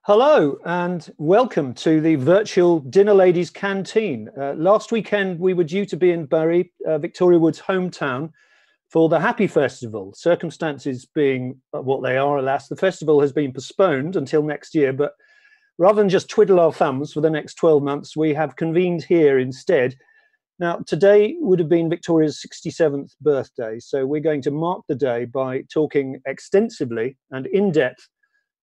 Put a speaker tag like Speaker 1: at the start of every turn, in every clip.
Speaker 1: Hello and welcome to the virtual Dinnerladies canteen. Last weekend we were due to be in Bury, Victoria Wood's hometown, for the Happy Festival. Circumstances being what they are, alas, the festival has been postponed until next year, but rather than just twiddle our thumbs for the next 12 months, we have convened here instead. Now, today would have been Victoria's 67th birthday, so we're going to mark the day by talking extensively and in depth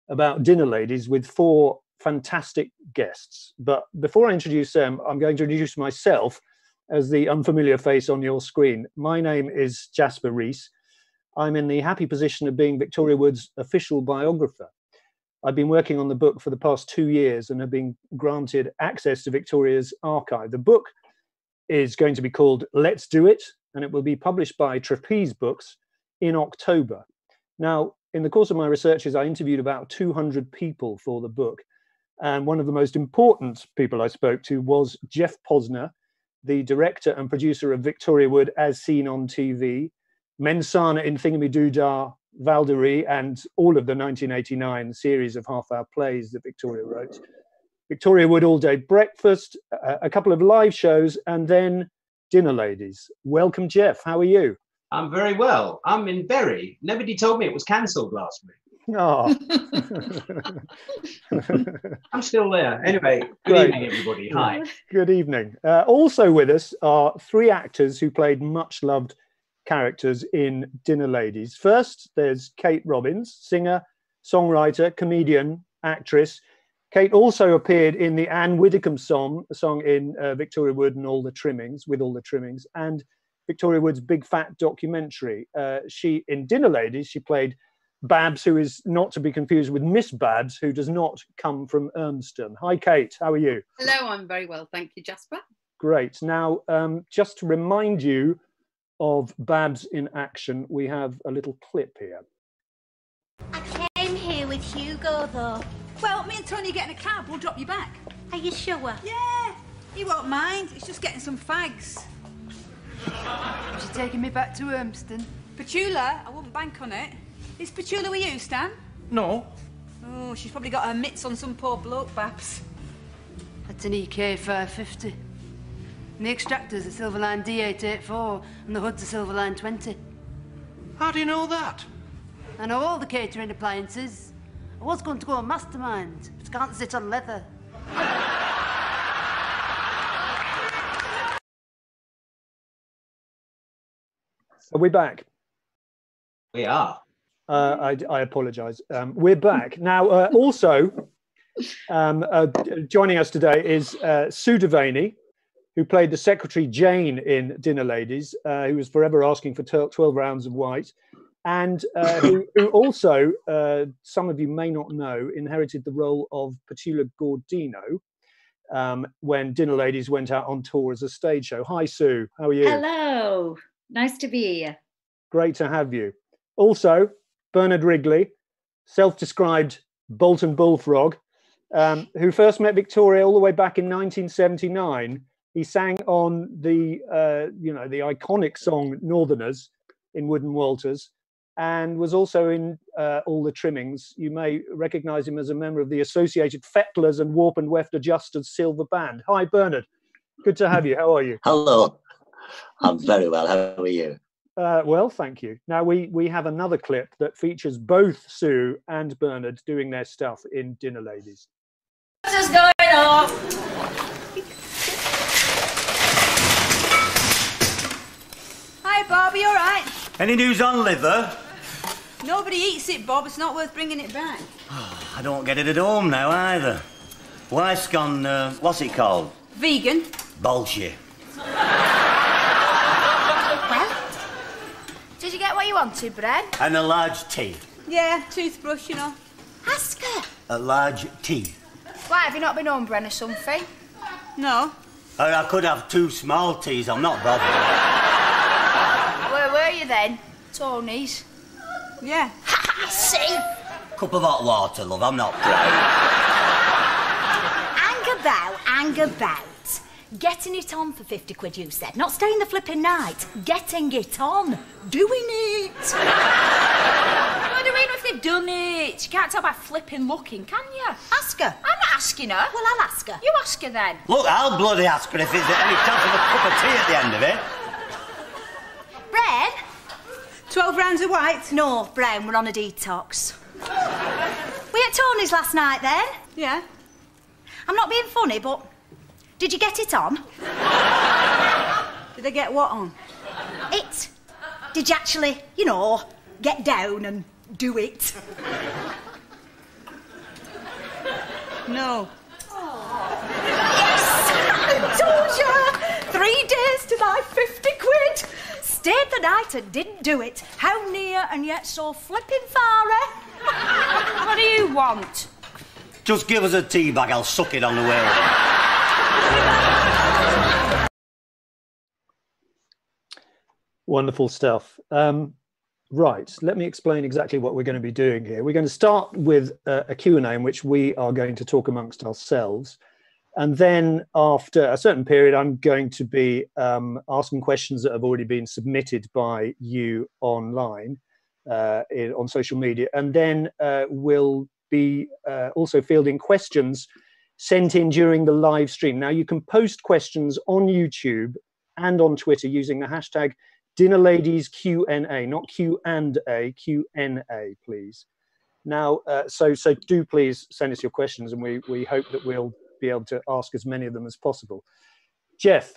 Speaker 1: about Dinnerladies with four fantastic guests. But before I introduce them, I'm going to introduce myself as the unfamiliar face on your screen. My name is Jasper Rees. I'm in the happy position of being Victoria Wood's official biographer. I've been working on the book for the past 2 years and have been granted access to Victoria's archive. The book is going to be called Let's Do It, and it will be published by Trapeze Books in October. Now, in the course of my researches, I interviewed about 200 people for the book. And one of the most important people I spoke to was Geoff Posner, the director and producer of Victoria Wood as Seen on TV, Mensana in Thingamydoodah, Valderie, and all of the 1989 series of half-hour plays that Victoria wrote. Victoria Wood All Day Breakfast, a couple of live shows, and then Dinnerladies. Welcome, Geoff. How are you?
Speaker 2: I'm very well. I'm in Bury. Nobody told me it was cancelled last week.
Speaker 1: Oh.
Speaker 2: I'm still there. Anyway, good evening, everybody. Hi.
Speaker 1: Good evening. Also with us are three actors who played much-loved characters in Dinnerladies. First, there's Kate Robbins, singer, songwriter, comedian, actress. Kate also appeared in the Anne Widdecombe song in Victoria Wood and All the Trimmings, with All the Trimmings, and Victoria Wood's Big Fat documentary. In Dinnerladies, she played Babs, who is not to be confused with Miss Babs, who does not come from Urmston. Hi, Kate. How are you?
Speaker 3: Hello, I'm very well. Thank you, Jasper.
Speaker 1: Great. Now, just to remind you of Babs in action, we have a little clip here.
Speaker 4: I came here with Hugo, though.
Speaker 5: Well, me and Tony get in a cab. We'll drop you back.
Speaker 4: Are you sure?
Speaker 5: Yeah. He won't mind. It's just getting some fags.
Speaker 6: She's taking me back to Urmston.
Speaker 5: Petula? I wouldn't bank on it. Is Petula with you, Stan?
Speaker 6: No.
Speaker 5: Oh, she's probably got her mitts on some poor bloke, Babs.
Speaker 6: That's an EK 550. And the extractor's a Silverline D884 and the hood's a Silverline 20.
Speaker 7: How do you know that?
Speaker 6: I know all the catering appliances. I was going to go on mastermind, but I can't sit on leather.
Speaker 1: Are we back?
Speaker 2: We are.
Speaker 1: I apologise. We're back now. Also, joining us today is Sue Devaney, who played the secretary Jane in Dinnerladies, who was forever asking for 12 rounds of white, and who also, some of you may not know, inherited the role of Petula Gordino when Dinnerladies went out on tour as a stage show. Hi, Sue. How are you?
Speaker 8: Hello. Nice to be here.
Speaker 1: Great to have you. Also, Bernard Wrigley, self-described Bolton bullfrog, who first met Victoria all the way back in 1979. He sang on the, the iconic song Northerners in Wood and Walters, and was also in all the trimmings. You may recognise him as a member of the Associated Fettlers and Warp and Weft Adjusters Silver Band. Hi, Bernard. Good to have you. How are you?
Speaker 9: Hello. I'm very well. How are you?
Speaker 1: Well, thank you. Now, we have another clip that features both Sue and Bernard doing their stuff in Dinnerladies.
Speaker 8: What's going on?
Speaker 5: Hi, Bob, are you all right?
Speaker 7: Any news on liver?
Speaker 5: Nobody eats it, Bob. It's not worth bringing it back.
Speaker 7: I don't get it at home now either. Wife's gone, what's it called?
Speaker 5: Vegan.
Speaker 7: Bullshit.
Speaker 4: Well, did you get what you wanted, Brad?
Speaker 7: And a large tea.
Speaker 5: Yeah, toothbrush, you know.
Speaker 4: Ask her.
Speaker 7: A large tea.
Speaker 4: Why, have you not been home, Bren, or something?
Speaker 5: No.
Speaker 7: Or I could have 2 small teas, I'm not bothered.
Speaker 4: Where were you then? Tony's.
Speaker 5: Yeah.
Speaker 4: Ha! See?
Speaker 7: Cup of hot water, love, I'm not proud.
Speaker 10: Hang about. Getting it on for 50 quid, you said. Not staying the flipping night. Getting it on. Doing it. What do you mean if they've done it? You can't tell by flipping looking, can you? Ask her. I'm not asking her. Well, I'll ask her. You ask her then.
Speaker 7: Look, I'll bloody ask her if there's any chance of a cup of tea at the end of it.
Speaker 10: Bread?
Speaker 5: 12 rounds of white?
Speaker 10: No, Brown, we're on a detox. We at Tony's last night then?
Speaker 5: Yeah.
Speaker 10: I'm not being funny, but did you get it on?
Speaker 5: Did they get what on?
Speaker 10: It. Did you actually, get down and do it?
Speaker 5: No.
Speaker 10: Yes! I told you! 3 days to my 50 quid. Stayed the night and didn't do it. How near and yet so flipping far, eh?
Speaker 5: What do you want?
Speaker 7: Just give us a tea bag, I'll suck it on the way.
Speaker 1: Wonderful stuff. Right, let me explain exactly what we're going to be doing here. We're going to start with a Q&A in which we are going to talk amongst ourselves. And then after a certain period, I'm going to be asking questions that have already been submitted by you online, on social media. And then we'll be also fielding questions sent in during the live stream. Now, you can post questions on YouTube and on Twitter using the hashtag Dinnerladies Q&A, not Q and A, Q&A, please. Now, so do please send us your questions, and we hope that we'll be able to ask as many of them as possible. Geoff,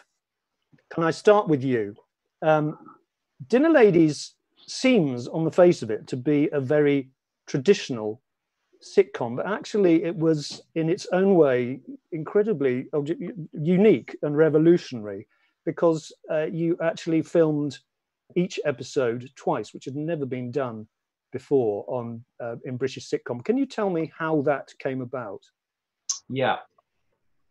Speaker 1: can I start with you? Dinnerladies seems, on the face of it, to be a very traditional sitcom, but actually it was, in its own way, incredibly unique and revolutionary, because you actually filmed each episode twice, which had never been done before in British sitcom. Can you tell me how that came about?
Speaker 2: Yeah.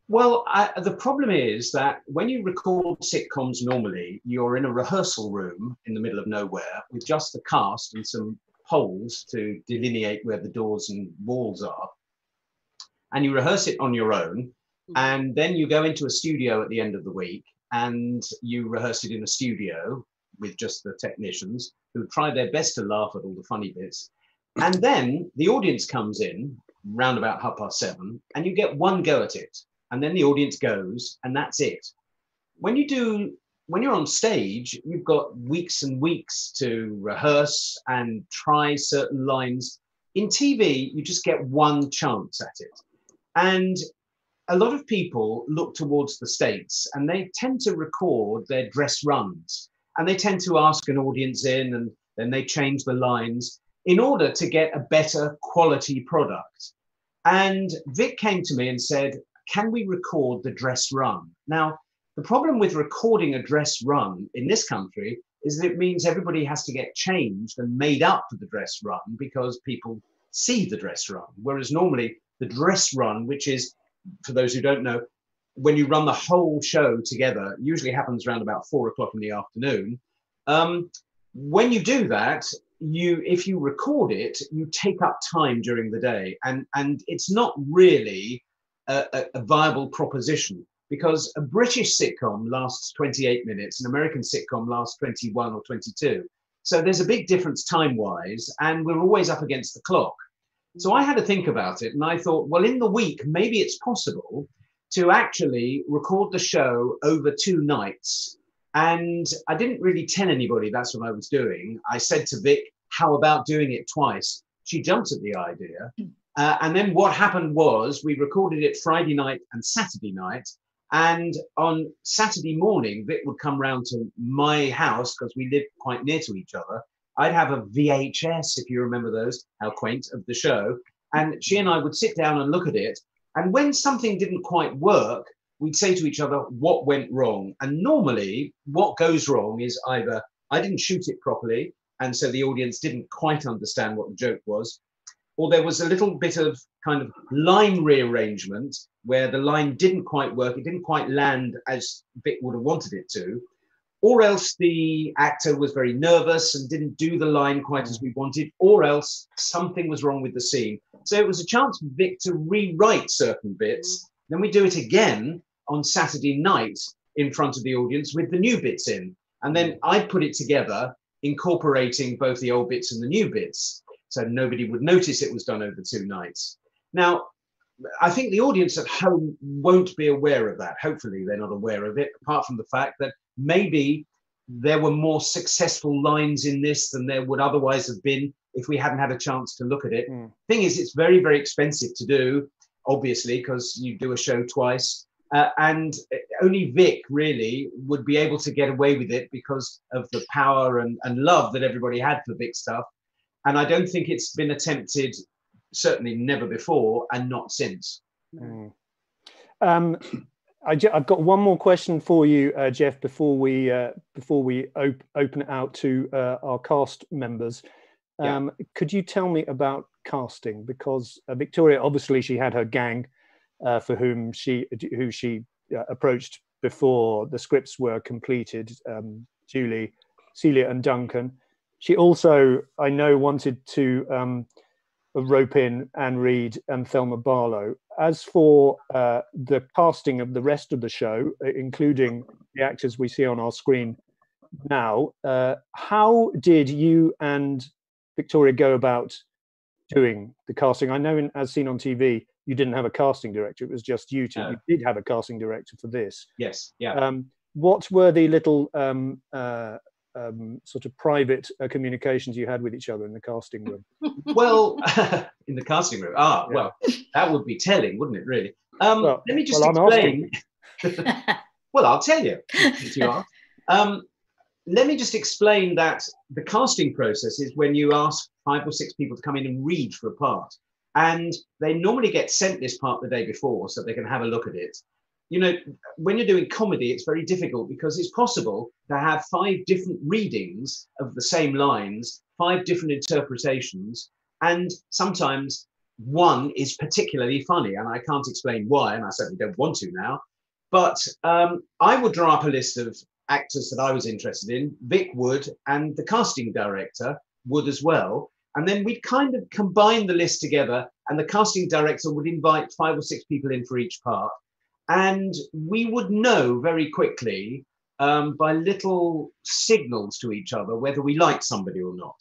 Speaker 2: Well, the problem is that when you record sitcoms normally, you're in a rehearsal room in the middle of nowhere with just the cast and some poles to delineate where the doors and walls are. And you rehearse it on your own. And then you go into a studio at the end of the week and you rehearse it in a studio with just the technicians who try their best to laugh at all the funny bits. And then the audience comes in round about 7:30 and you get one go at it. And then the audience goes, and that's it. when you're on stage, you've got weeks and weeks to rehearse and try certain lines. In TV, you just get one chance at it. And a lot of people look towards the States and they tend to record their dress runs. And they tend to ask an audience in and then they change the lines in order to get a better quality product. And Vic came to me and said, can we record the dress run? Now, the problem with recording a dress run in this country is that it means everybody has to get changed and made up for the dress run because people see the dress run. Whereas normally the dress run, which is, for those who don't know, when you run the whole show together, usually happens around about 4 o'clock in the afternoon. When you do that, if you record it, you take up time during the day, and it's not really a viable proposition. Because a British sitcom lasts 28 minutes, an American sitcom lasts 21 or 22. So there's a big difference time-wise, and we're always up against the clock. So I had to think about it, and I thought, well, in the week, maybe it's possible to actually record the show over 2 nights. And I didn't really tell anybody that's what I was doing. I said to Vic, how about doing it twice? She jumped at the idea. And then what happened was we recorded it Friday night and Saturday night. And on Saturday morning, Vic would come round to my house because we lived quite near to each other. I'd have a VHS, if you remember those, how quaint, of the show. And she and I would sit down and look at it. And when something didn't quite work, we'd say to each other, what went wrong? And normally what goes wrong is either I didn't shoot it properly, and so the audience didn't quite understand what the joke was, or there was a little bit of kind of line rearrangement where the line didn't quite work, it didn't quite land as Vic would have wanted it to, or else the actor was very nervous and didn't do the line quite as we wanted, or else something was wrong with the scene. So it was a chance for Vic to rewrite certain bits. Then we do it again on Saturday night in front of the audience with the new bits in. And then I'd put it together, incorporating both the old bits and the new bits, so nobody would notice it was done over 2 nights. Now, I think the audience at home won't be aware of that. Hopefully they're not aware of it, apart from the fact that maybe there were more successful lines in this than there would otherwise have been if we hadn't had a chance to look at it. Thing is, it's very, very expensive to do, obviously, because you do a show twice. And only Vic really would be able to get away with it because of the power and love that everybody had for Vic stuff. And I don't think it's been attempted, certainly never before, and not since.
Speaker 1: I've got one more question for you, Geoff, before we open it out to our cast members. Could you tell me about casting? Because Victoria, obviously, she had her gang for who she approached before the scripts were completed. Julie, Celia, and Duncan. She also, I know, wanted to rope in Anne Reid and Thelma Barlow. As for the casting of the rest of the show, including the actors we see on our screen now, how did you and Victoria go about doing the casting? I know, as seen on TV, you didn't have a casting director. It was just you two. You did have a casting director for this.
Speaker 2: Yes, yeah.
Speaker 1: What were the little sort of private communications you had with each other in the casting room?
Speaker 2: Well, in the casting room. Well, that would be telling, wouldn't it, really? Let me just explain. Well, I'll tell you. Let me just explain that the casting process is when you ask 5 or 6 people to come in and read for a part. And they normally get sent this part the day before so they can have a look at it. You know, when you're doing comedy, it's very difficult because it's possible to have 5 different readings of the same lines, 5 different interpretations, and sometimes one is particularly funny, and I can't explain why, and I certainly don't want to now. But I would draw up a list of actors that I was interested in, Vic would, and the casting director would as well. And then we'd kind of combine the list together, and the casting director would invite 5 or 6 people in for each part. And we would know very quickly by little signals to each other whether we liked somebody or not.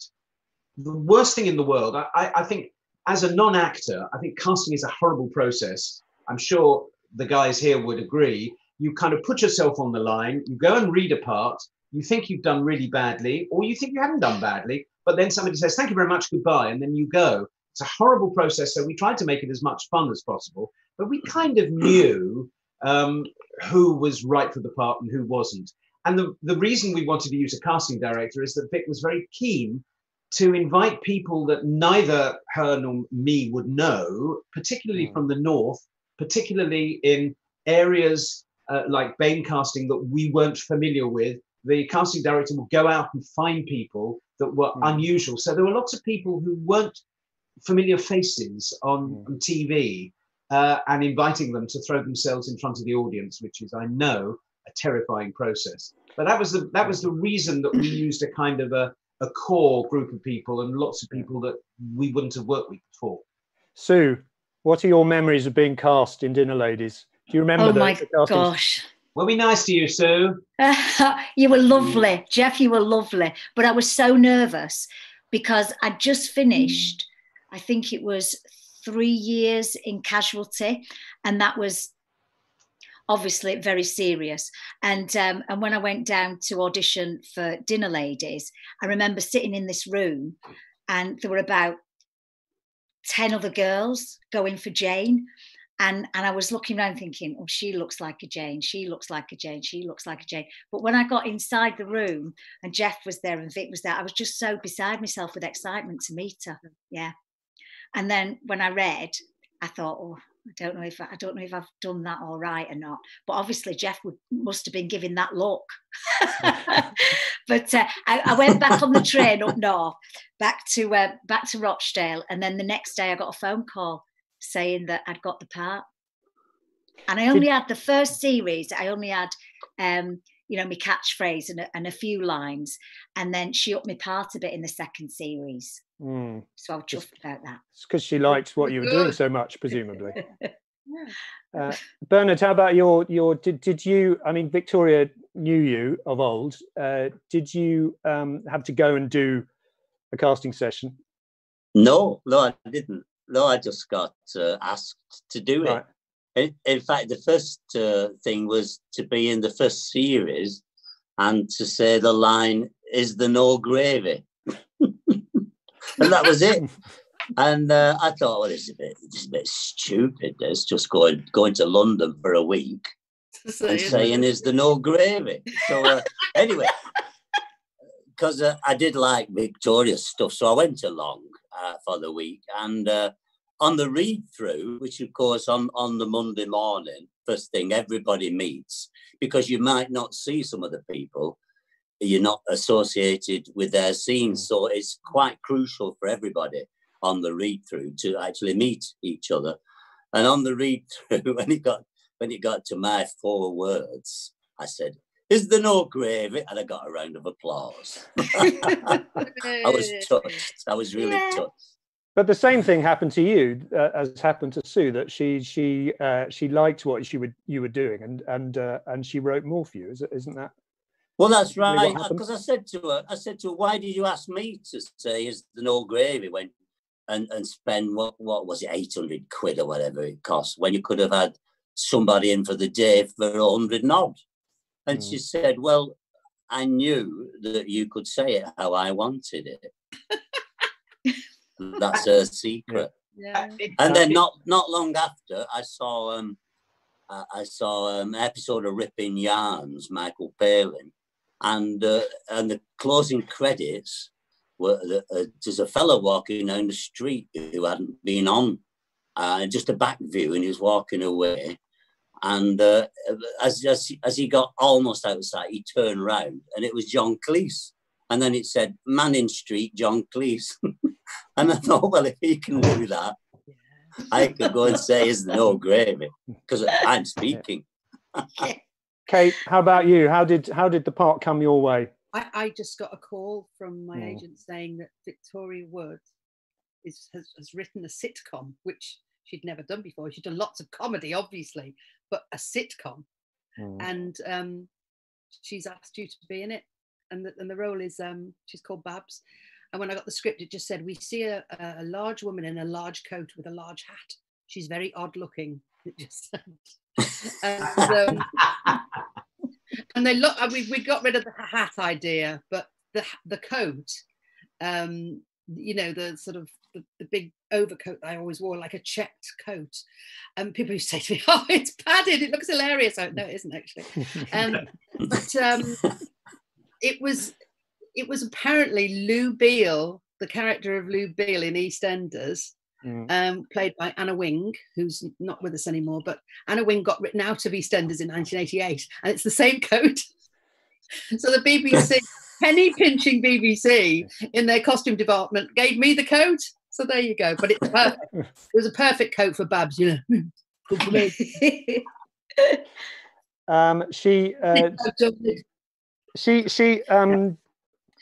Speaker 2: The worst thing in the world, I think, as a non-actor, I think casting is a horrible process. I'm sure the guys here would agree. you kind of put yourself on the line, you go and read a part, you think you've done really badly, or you think you haven't done badly, but then somebody says, thank you very much, goodbye, and then you go. It's a horrible process, so we tried to make it as much fun as possible, but we kind of knew who was right for the part and who wasn't. And the reason we wanted to use a casting director is that Vic was very keen to invite people that neither her nor me would know, particularly from the north, particularly in areas like Bain casting that we weren't familiar with. The casting director would go out and find people that were unusual. So there were lots of people who weren't familiar faces on TV and inviting them to throw themselves in front of the audience, which is, I know, a terrifying process. But that was the reason that we used a kind of a core group of people and lots of people that we wouldn't have worked with before.
Speaker 1: Sue, what are your memories of being cast in Dinnerladies? Do you remember
Speaker 8: my
Speaker 1: the casting?
Speaker 8: gosh.
Speaker 2: Were we nice to you, Sue?
Speaker 8: You were lovely. Geoff, you were lovely. But I was so nervous because I'd just finished, I think it was 3 years in Casualty, and that was obviously very serious. And when I went down to audition for Dinnerladies, I remember sitting in this room and there were about 10 other girls going for Jane. And I was looking around thinking, oh, she looks like a Jane, she looks like a Jane, she looks like a Jane. But when I got inside the room and Geoff was there and Vic was there, I was just so beside myself with excitement to meet her. Yeah. And then when I read, I thought, oh, I don't know if I've done that all right or not. But obviously Geoff must have been giving that look. But I went back on the train up north, back to Rochdale, and then the next day I got a phone call saying that I'd got the part. And I only had the first series. I only had, my catchphrase and a few lines, and then she upped my part a bit in the second series. So I was chuffed about that.
Speaker 1: It's because she liked what you were doing so much, presumably. Bernard, how about did you, I mean, Victoria knew you of old. Did you have to go and do a casting session?
Speaker 9: No, I didn't. No, I just got asked to do it. Right. In fact, the first thing was to be in the first series and to say the line, "Is there no gravy?" And that was it. And I thought, well, it's a bit stupid. It's just going to London for a week and saying, "Is there no gravy?" So anyway, because I did like Victoria's stuff, so I went along for the week. And on the read-through, which of course on the Monday morning, first thing, everybody meets, because you might not see some of the people. You're not associated with their scenes. So it's quite crucial for everybody on the read-through to actually meet each other. And on the read-through, when it got to my 4 words, I said, "Is there no gravy?" And I got a round of applause. I was touched. I was really touched.
Speaker 1: But the same thing happened to you as happened to Sue, that she liked what you were doing and she wrote more for you. Isn't that?
Speaker 9: Well, that's right. Because I said to her, "Why did you ask me to say is there no gravy when and spend what was it, 800 quid or whatever it cost, when you could have had somebody in for the day for 100 and odd?" And she said, "Well, I knew that you could say it how I wanted it." That's her secret. Yeah. And then not long after, I saw an episode of Ripping Yarns, Michael Palin, and the closing credits were there's a fellow walking down the street who hadn't been on, just a back view, and he was walking away. And as he got almost outside, he turned round, and it was John Cleese. And then it said, "Manning Street, John Cleese." And I thought, well, if he can do that, I could go and say, "Is there no gravy?" Because I'm speaking.
Speaker 1: Kate, how about you? How did the part come your way?
Speaker 3: I just got a call from my agent saying that Victoria Wood has written a sitcom, which she'd never done before. She'd done lots of comedy, obviously, but a sitcom. And she's asked you to be in it. And the role is, she's called Babs. And when I got the script, it just said, "We see a large woman in a large coat with a large hat. She's very odd looking. It just and they look. We got rid of the hat idea, but the coat, you know, the sort of the big overcoat that I always wore, like a checked coat, and people used to say to me, "Oh, it's padded. It looks hilarious." No, it isn't actually. But it was apparently Lou Beale, the character of Lou Beale in EastEnders. Played by Anna Wing, who's not with us anymore, but Anna Wing got written out of EastEnders in 1988, and it's the same coat. So the BBC, penny pinching BBC in their costume department gave me the coat. So there you go. But it's perfect. It was a perfect coat for Babs, you know.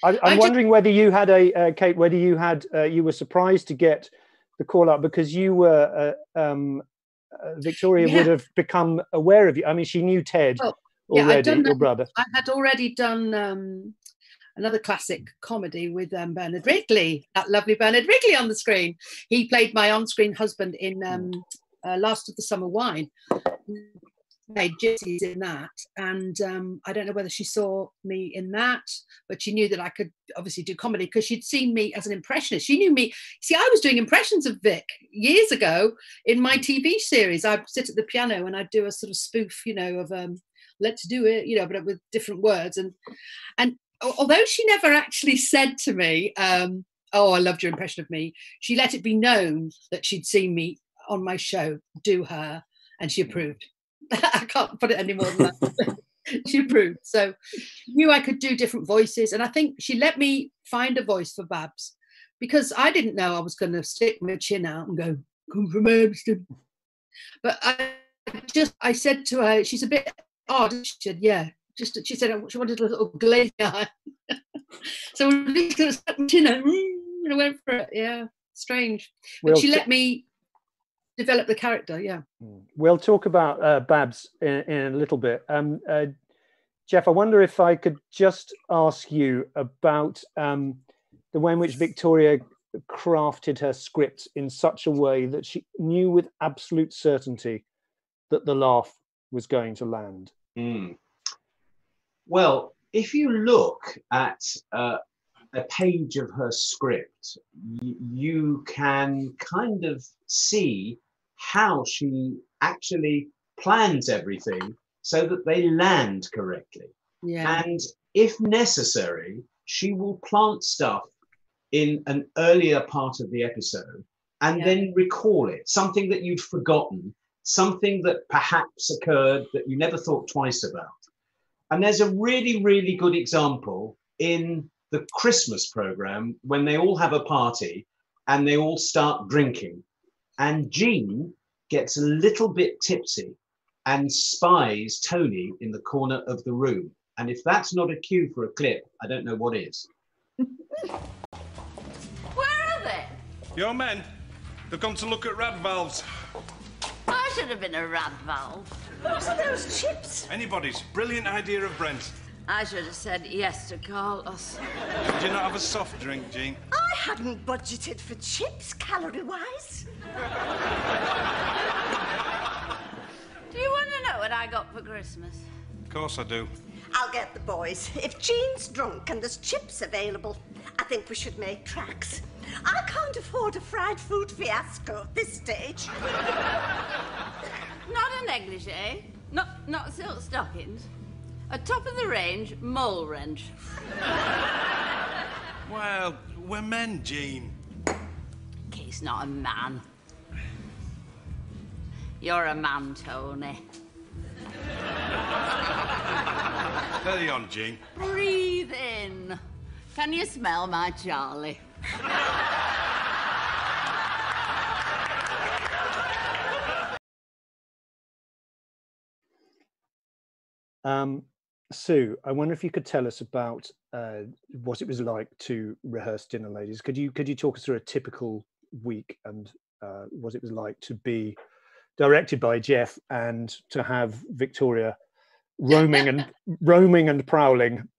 Speaker 1: I'm wondering whether you had Kate, whether you had you were surprised to get the call up, because you were Victoria would have become aware of you. I mean, she knew Ted already, your brother.
Speaker 3: I had already done another classic comedy with Bernard Wrigley, that lovely Bernard Wrigley on the screen. He played my on-screen husband in Last of the Summer Wine. Made gypsies in that, and I don't know whether she saw me in that, but she knew that I could obviously do comedy because she'd seen me as an impressionist. She knew me. See, I was doing impressions of Vic years ago in my TV series. I'd sit at the piano and I'd do a sort of spoof, you know, of "Let's Do It," you know, but with different words. And although she never actually said to me, "Oh, I loved your impression of me," she let it be known that she'd seen me on my show do her, and she approved. I can't put it any more than that. She approved. So she knew I could do different voices. And I think she let me find a voice for Babs, because I didn't know I was going to stick my chin out and go, "Come from Urmston." But I said to her, she's a bit odd. She said, "Yeah." She said she wanted a little glaze eye. So we're just going to stick my chin out. And I went for it. Yeah, strange. But she let me develop the character. Yeah,
Speaker 1: we'll talk about Babs in a little bit. Geoff, I wonder if I could just ask you about the way in which Victoria crafted her script in such a way that she knew with absolute certainty that the laugh was going to land.
Speaker 2: Well, if you look at a page of her script, you can kind of see how she actually plans everything so that they land correctly.
Speaker 3: Yeah.
Speaker 2: And if necessary, she will plant stuff in an earlier part of the episode and then recall it, something that you'd forgotten, something that perhaps occurred that you never thought twice about. And there's a really, really good example in the Christmas program when they all have a party and they all start drinking. And Jean gets a little bit tipsy and spies Tony in the corner of the room. And if that's not a cue for a clip, I don't know what is.
Speaker 6: Where are they?
Speaker 11: Your men. They've gone to look at rad valves.
Speaker 6: I should have been a rad valve. What are those chips?
Speaker 11: Anybody's. Brilliant idea of Brent.
Speaker 6: I should have said yes to Carlos.
Speaker 11: Did you not have a soft drink, Jean?
Speaker 12: I hadn't budgeted for chips, calorie-wise.
Speaker 6: Do you want to know what I got for Christmas?
Speaker 11: Of course I do.
Speaker 12: I'll get the boys. If Jean's drunk and there's chips available, I think we should make tracks. I can't afford a fried food fiasco at this stage.
Speaker 6: Not a negligee, not silk stockings. A top-of-the-range mole wrench.
Speaker 11: Well, we're men, Jean.
Speaker 6: He's not a man. You're a man, Tony.
Speaker 11: Steady on, Jean.
Speaker 6: Breathe in. Can you smell my Charlie?
Speaker 1: Sue, I wonder if you could tell us about what it was like to rehearse Dinnerladies. Could you talk us through a typical week and what it was like to be directed by Geoff and to have Victoria roaming and prowling,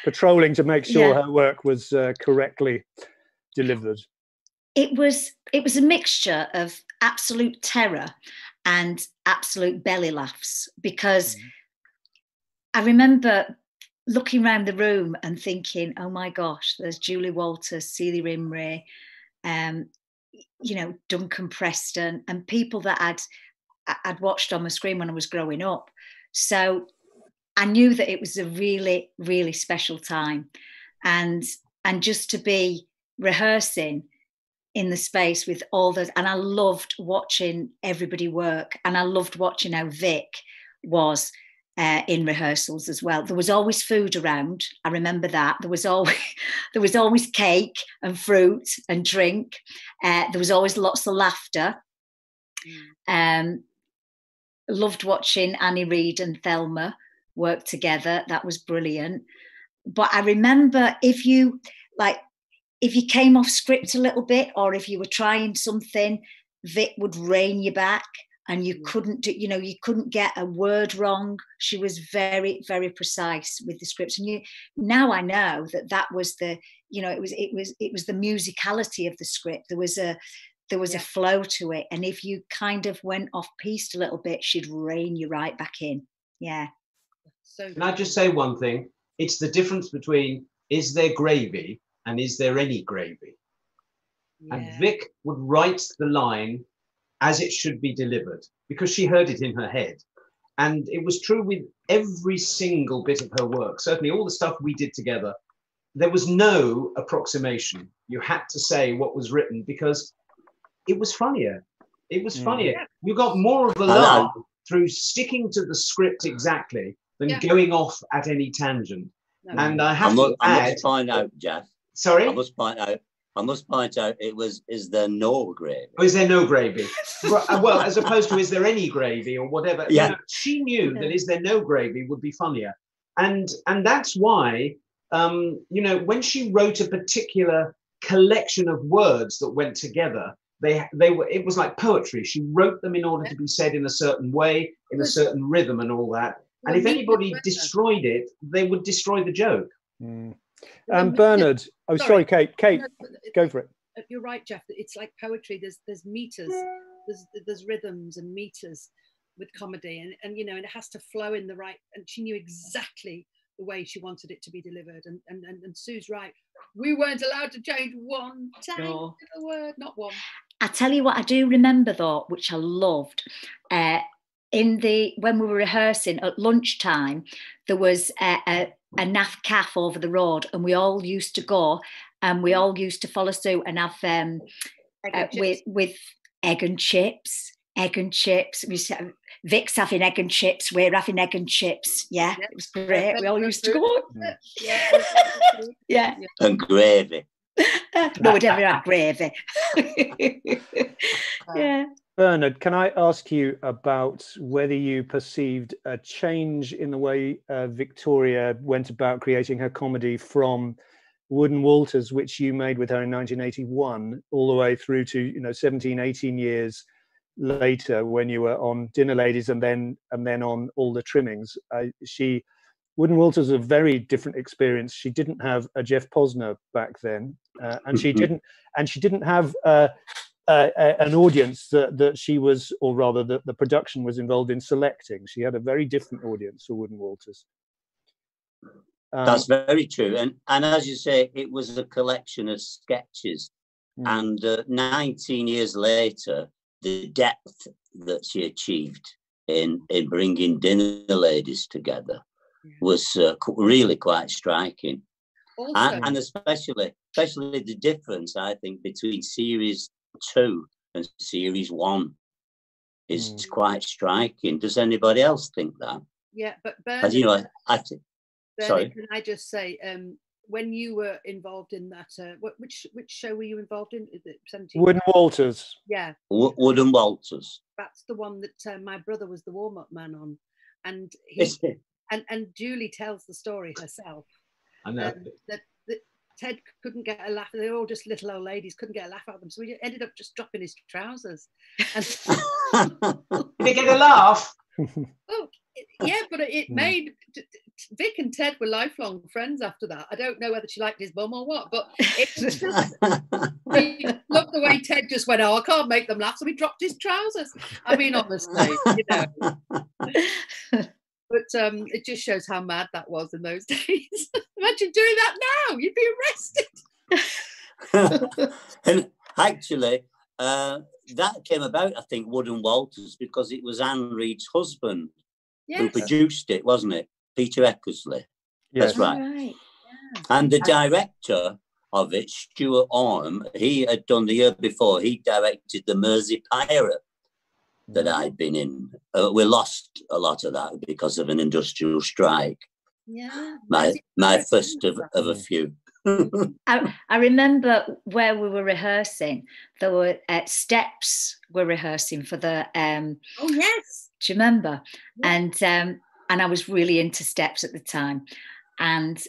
Speaker 1: patrolling to make sure her work was correctly delivered?
Speaker 8: It was a mixture of absolute terror and absolute belly laughs, because I remember looking around the room and thinking, oh my gosh, there's Julie Walters, Celia Imrie, you know, Duncan Preston, and people that I'd watched on the screen when I was growing up. So I knew that it was a really, really special time. And just to be rehearsing in the space with all those, and I loved watching everybody work, and I loved watching how Vic was in rehearsals as well. There was always food around. I remember that. There was always cake and fruit and drink. There was always lots of laughter. Loved watching Annie Reid and Thelma work together. That was brilliant. But I remember if you came off script a little bit, or if you were trying something, Vic would rein you back, and you couldn't get a word wrong. She was very, very precise with the scripts. And now I know that was the, you know, it was the musicality of the script. There was a flow to it, and if you kind of went off piste a little bit, she'd rein you right back in. Yeah.
Speaker 2: So can I just say one thing? It's the difference between is there gravy and is there any gravy? Yeah. And Vic would write the line as it should be delivered, because she heard it in her head. And it was true with every single bit of her work. Certainly all the stuff we did together, there was no approximation. You had to say what was written, because it was funnier. It was funnier. You got more of a laugh through sticking to the script exactly than going off at any tangent. No. And I must
Speaker 9: point out, Jeff.
Speaker 2: Sorry?
Speaker 9: I must point out it was, is there no gravy?
Speaker 2: Oh, is there no gravy? Well, as opposed to is there any gravy or whatever.
Speaker 9: Yeah.
Speaker 2: You know, she knew that is there no gravy would be funnier. And that's why, you know, when she wrote a particular collection of words that went together, it was like poetry. She wrote them in order to be said in a certain way, in a certain rhythm and all that. And if anybody destroyed it, they would destroy the joke.
Speaker 1: Bernard, sorry, Kate, go for it.
Speaker 3: You're right, Jeff. It's like poetry. There's meters, there's rhythms and meters with comedy, and you know, and it has to flow in the right. And she knew exactly the way she wanted it to be delivered. And Sue's right. We weren't allowed to change one tiny little word, not one.
Speaker 8: I tell you what, I do remember though, which I loved. When we were rehearsing at lunchtime, there was a naff calf over the road, and we all used to go, and we all used to follow suit and have with egg and chips. Vic's having egg and chips. We're having egg and chips. Yeah, it was great. We all used to go. Yeah.
Speaker 9: And gravy.
Speaker 8: No, we'd never have gravy. Yeah.
Speaker 1: Bernard, can I ask you about whether you perceived a change in the way Victoria went about creating her comedy from Wood and Walters, which you made with her in 1981, all the way through to, you know, 17, 18 years later when you were on Dinnerladies and then on All the Trimmings? Wood and Walters was a very different experience. She didn't have a Geoff Posner back then, and she didn't have an audience that she was, or rather that the production was involved in selecting. She had a very different audience for Wood and Walters.
Speaker 9: That's very true. And as you say, it was a collection of sketches. And 19 years later, the depth that she achieved in bringing Dinnerladies together was really quite striking. And especially the difference, I think, between series 2 and series 1 is quite striking. Does anybody else think that?
Speaker 3: Yeah, but Bernard,
Speaker 9: you know,
Speaker 3: sorry. Can I just say, when you were involved in that, which show were you involved in? Is it 17?
Speaker 1: Wood and Walters.
Speaker 3: Yeah.
Speaker 9: Wood and Walters.
Speaker 3: That's the one that my brother was the warm-up man on, and and Julie tells the story herself.
Speaker 2: I know
Speaker 3: that Ted couldn't get a laugh. They were all just little old ladies, couldn't get a laugh out of them. So he ended up just dropping his trousers. And
Speaker 2: did he get a laugh?
Speaker 3: Oh, Yeah, but it made Vic and Ted were lifelong friends after that. I don't know whether she liked his bum or what, but it was just, he loved the way Ted just went, oh, I can't make them laugh, so he dropped his trousers. I mean, honestly, you know. But it just shows how mad that was in those days. Imagine doing that now, you'd be arrested.
Speaker 9: And actually, that came about, I think, Wood and Walters, because it was Anne Reid's husband who produced it, wasn't it? Peter Eckersley. Yes. That's right. Yeah. And the director of it, Stuart Orme, he had done the year before, he directed The Mersey Pirate that I'd been in. We lost a lot of that because of an industrial strike.
Speaker 3: Yeah.
Speaker 9: My first of a few.
Speaker 8: I remember where we were rehearsing, there were steps were rehearsing for the
Speaker 3: oh yes,
Speaker 8: do you remember?
Speaker 3: Yeah.
Speaker 8: And I was really into steps at the time, and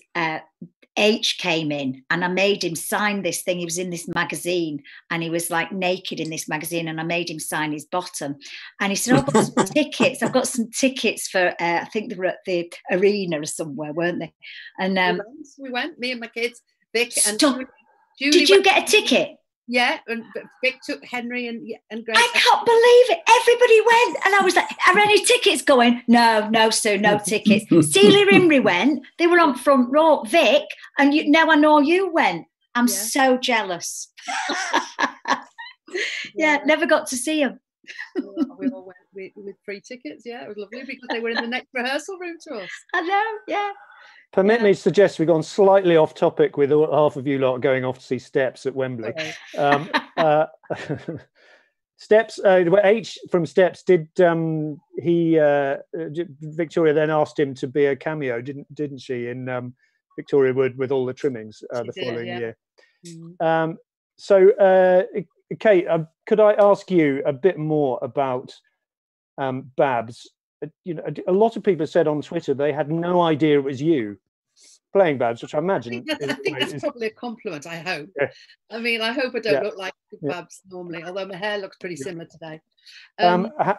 Speaker 8: H came in and I made him sign this thing. He was in this magazine and he was like naked in this magazine, and I made him sign his bottom, and he said, I've got some tickets. I've got some tickets for I think they were at the arena or somewhere, weren't they? And
Speaker 3: we went, me and my kids, Vic and
Speaker 8: Julie. Did you get a ticket?
Speaker 3: Yeah, and Vic took Henry and Grace.
Speaker 8: I can't believe it. Everybody went, and I was like, "Are any tickets going?" No, Sue, no tickets. Celia Imrie went. They were on front row. Vic, and now I know you went. I'm so jealous. Never got to see them.
Speaker 3: We all went with free tickets. Yeah, it was lovely because they were in the next rehearsal room to us.
Speaker 8: I know. Yeah.
Speaker 1: Permit me to suggest we've gone slightly off topic with half of you lot going off to see Steps at Wembley. Steps, H from Steps, did Victoria then asked him to be a cameo, didn't she, in Victoria Wood with all the trimmings the following year. Mm-hmm. Kate, could I ask you a bit more about Babs? You know, a lot of people have said on Twitter they had no idea it was you playing Babs, which I imagine.
Speaker 3: I think that's probably a compliment. I hope. Yeah. I mean, I hope I don't look like Babs normally, although my hair looks pretty similar today.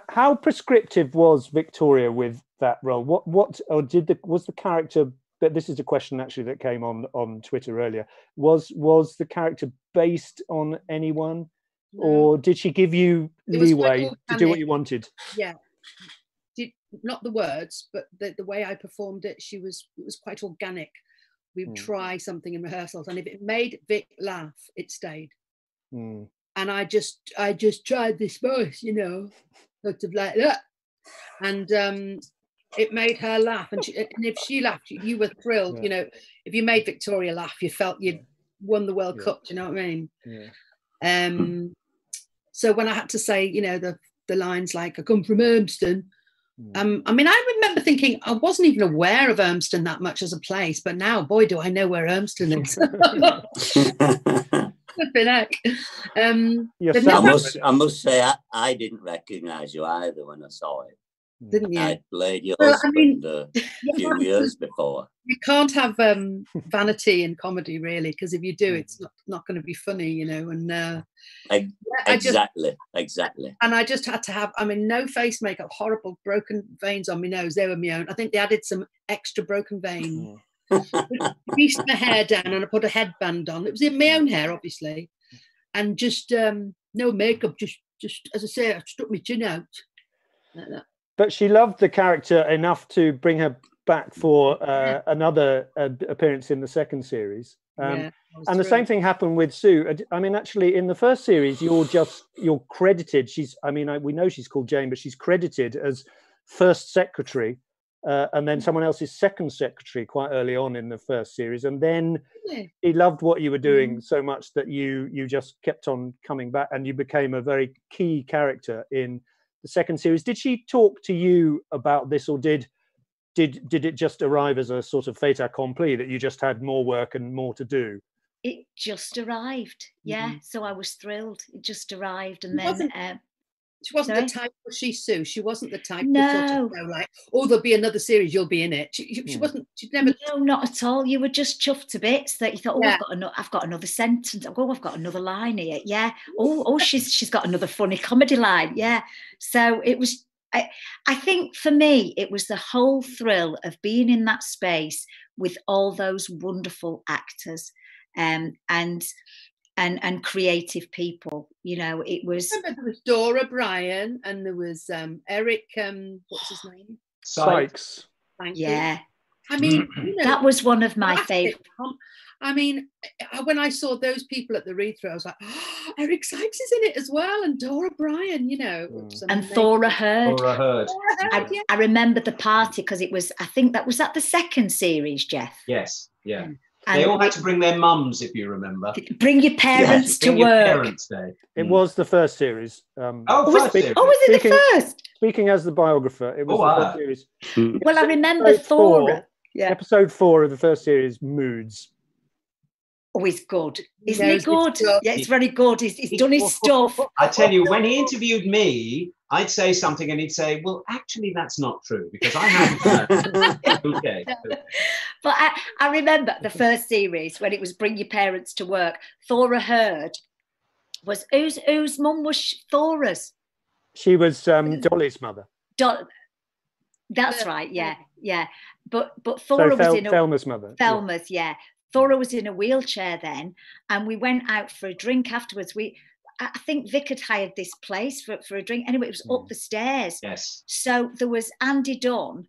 Speaker 1: How prescriptive was Victoria with that role? Was the character? But this is a question actually that came on Twitter earlier. Was the character based on anyone, or did she give you leeway to do what you wanted?
Speaker 3: Yeah. Not the words, but the way I performed it, it was quite organic. We would try something in rehearsals, and if it made Vic laugh, it stayed. And I just tried this voice, you know, sort of like that, and it made her laugh. And if she laughed, you were thrilled. You know, if you made Victoria laugh, you felt you'd won the World Cup. Do you know what I mean? Yeah. So when I had to say, you know, the lines like "I come from Urmston." I mean, I remember thinking I wasn't even aware of Urmston that much as a place, but now, boy, do I know where Urmston is.
Speaker 9: I must say, I didn't recognise you either when I saw it.
Speaker 3: Didn't you?
Speaker 9: I played your husband a few years before.
Speaker 3: You can't have vanity in comedy, really, because if you do, it's not going to be funny, you know. And
Speaker 9: exactly.
Speaker 3: And I just had to have, I mean, no face makeup, horrible broken veins on my nose. They were my own. I think they added some extra broken vein. I pieced my hair down and I put a headband on. It was in my own hair, obviously, and just no makeup. Just as I say, I stuck my chin out like that.
Speaker 1: But she loved the character enough to bring her back for another appearance in the second series. And the same thing happened with Sue. I mean, actually, in the first series, you're credited. We know she's called Jane, but she's credited as first secretary, and then someone else's second secretary quite early on in the first series. And then he loved what you were doing so much that you just kept on coming back, and you became a very key character in the second series. Did she talk to you about this, or did it just arrive as a sort of fait accompli that you just had more work and more to do?
Speaker 8: It just arrived, so I was thrilled. It just arrived, and then
Speaker 3: she wasn't the type, was she, Sue? She wasn't the type that sort of go like, oh, there'll be another series, you'll be in it. She wasn't. She'd never.
Speaker 8: No, not at all. You were just chuffed to bits that you thought, I've got another sentence. Oh, I've got another line here. Yeah. Oh, she's got another funny comedy line. Yeah. So it was. I think for me, it was the whole thrill of being in that space with all those wonderful actors and creative people. You know, it was.
Speaker 3: I remember there was Dora Bryan and there was Eric. What's his name?
Speaker 1: Sykes.
Speaker 3: Thank
Speaker 8: yeah.
Speaker 3: you. I mean, you know,
Speaker 8: that was one of my favourite.
Speaker 3: I mean, when I saw those people at the read-through, I was like, oh, Eric Sykes is in it as well, and Dora Bryan, you know.
Speaker 8: And Thora Hird.
Speaker 2: Thora Hird.
Speaker 8: I remember the party because it was, I think that was at the second series, Geoff.
Speaker 2: Yes, yeah.
Speaker 8: And
Speaker 2: they all had to bring their mums, if you remember.
Speaker 8: Bring your parents to
Speaker 2: bring
Speaker 8: work.
Speaker 2: Your parents' day.
Speaker 1: It was the first series.
Speaker 8: Was it the first?
Speaker 1: Speaking as the biographer, it was the first series.
Speaker 8: Well, I remember Thora.
Speaker 1: Yeah. Episode 4 of the first series, Moods.
Speaker 8: Oh, he's good. Isn't he good? Yeah, it's very good. He's done his stuff.
Speaker 2: I tell you, when he interviewed me, I'd say something and he'd say, well, actually, that's not true because I haven't. Okay.
Speaker 8: But I remember the first series when it was Bring Your Parents to Work. Thora Hird was, whose mum was Thora's?
Speaker 1: She was Dolly's mother.
Speaker 8: That's right, yeah. But Thora was in
Speaker 1: Thelma's mother.
Speaker 8: Thelma's, yeah. Thora was in a wheelchair then, and we went out for a drink afterwards. I think Vic had hired this place for a drink. Anyway, it was up the stairs.
Speaker 2: Yes.
Speaker 8: So there was Andy Dunn,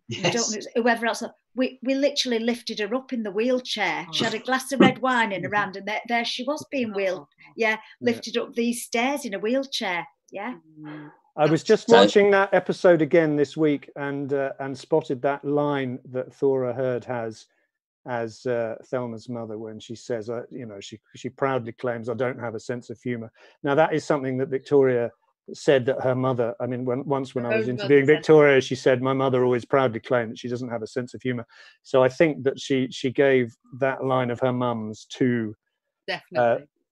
Speaker 8: whoever else. We literally lifted her up in the wheelchair. She had a glass of red wine in her hand, and there she was being lifted up these stairs in a wheelchair. Yeah.
Speaker 1: I was just watching that episode again this week and spotted that line that Thora Hird has as Thelma's mother when she says, she proudly claims, I don't have a sense of humour. Now, that is something that Victoria said that her mother, I mean, once when I was interviewing Victoria, she said, my mother always proudly claimed that she doesn't have a sense of humour. So I think that she gave that line of her mum's to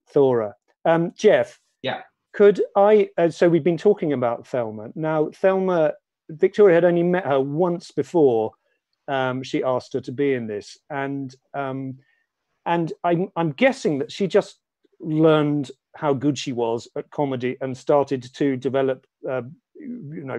Speaker 1: Thora. Geoff.
Speaker 2: Yeah.
Speaker 1: Could I, so we've been talking about Thelma. Now, Thelma, Victoria had only met her once before she asked her to be in this. And I'm guessing that she just learned how good she was at comedy and started to develop,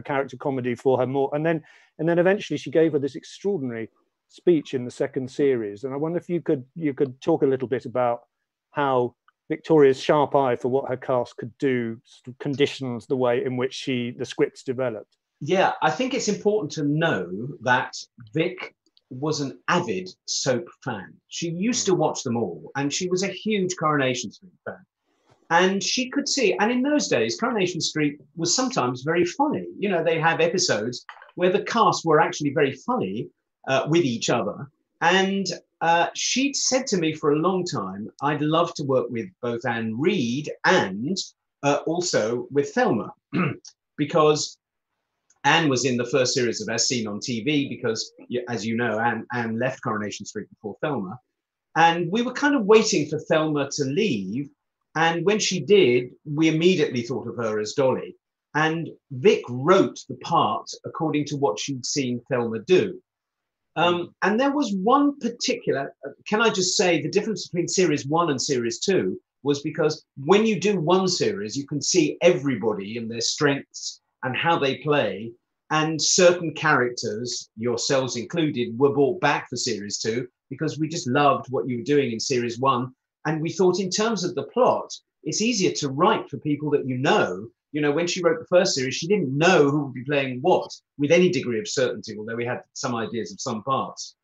Speaker 1: character comedy for her more. And then eventually she gave her this extraordinary speech in the second series. And I wonder if you could talk a little bit about how Victoria's sharp eye for what her cast could do conditions the way in which the scripts developed.
Speaker 2: Yeah, I think it's important to know that Vic was an avid soap fan. She used to watch them all, and she was a huge Coronation Street fan. And she could see, and in those days, Coronation Street was sometimes very funny. You know, they have episodes where the cast were actually very funny with each other. And she'd said to me for a long time, I'd love to work with both Anne Reid and also with Thelma, because Anne was in the first series of As Seen on TV because, as you know, Anne left Coronation Street before Thelma. And we were kind of waiting for Thelma to leave. And when she did, we immediately thought of her as Dolly. And Vic wrote the part according to what she'd seen Thelma do. And there was one particular, can I just say the difference between series 1 and series 2 was because when you do one series, you can see everybody and their strengths and how they play, and certain characters, yourselves included, were brought back for series 2 because we just loved what you were doing in series 1. And we thought in terms of the plot, it's easier to write for people that you know. You know, when she wrote the first series, she didn't know who would be playing what with any degree of certainty, although we had some ideas of some parts.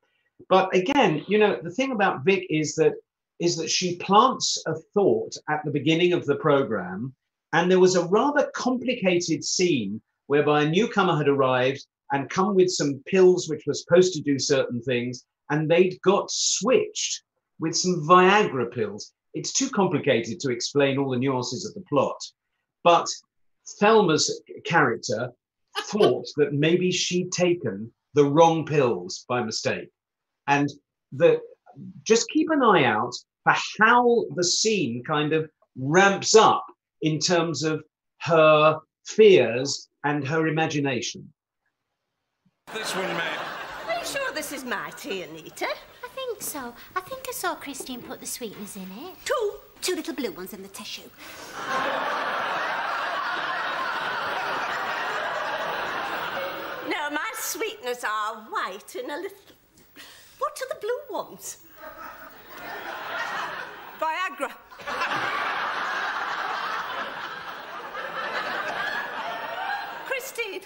Speaker 2: But again, you know, the thing about Vic is that she plants a thought at the beginning of the program. And there was a rather complicated scene whereby a newcomer had arrived and come with some pills which were supposed to do certain things, and they'd got switched with some Viagra pills. It's too complicated to explain all the nuances of the plot. But Thelma's character thought that maybe she'd taken the wrong pills by mistake. And just keep an eye out for how the scene kind of ramps up in terms of her fears and her imagination.
Speaker 11: This one, mate.
Speaker 12: Are you sure this is my tea, Anita?
Speaker 4: I think so. I think I saw Christine put the sweeteners in it.
Speaker 5: Two little blue ones in the tissue.
Speaker 12: sweeteners are white and a little... What are the blue ones?
Speaker 5: Viagra. Christine,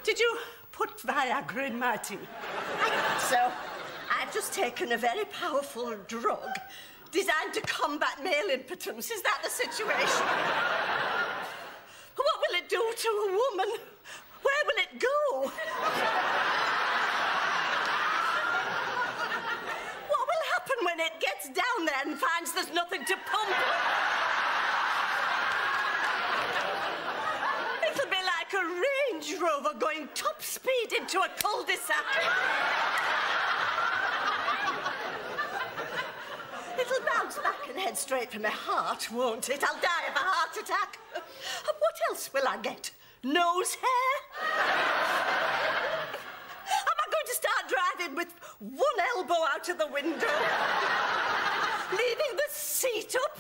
Speaker 5: did you put Viagra in my tea?
Speaker 12: So, I've just taken a very powerful drug designed to combat male impotence. Is that the situation? What will it do to a woman? Where will it go? What will happen when it gets down there and finds there's nothing to pump? It'll be like a Range Rover going top speed into a cul-de-sac. It'll bounce back and head straight for my heart, won't it? I'll die of a heart attack. What else will I get? Nose hair? Am I going to start driving with one elbow out of the window? Leaving the seat up?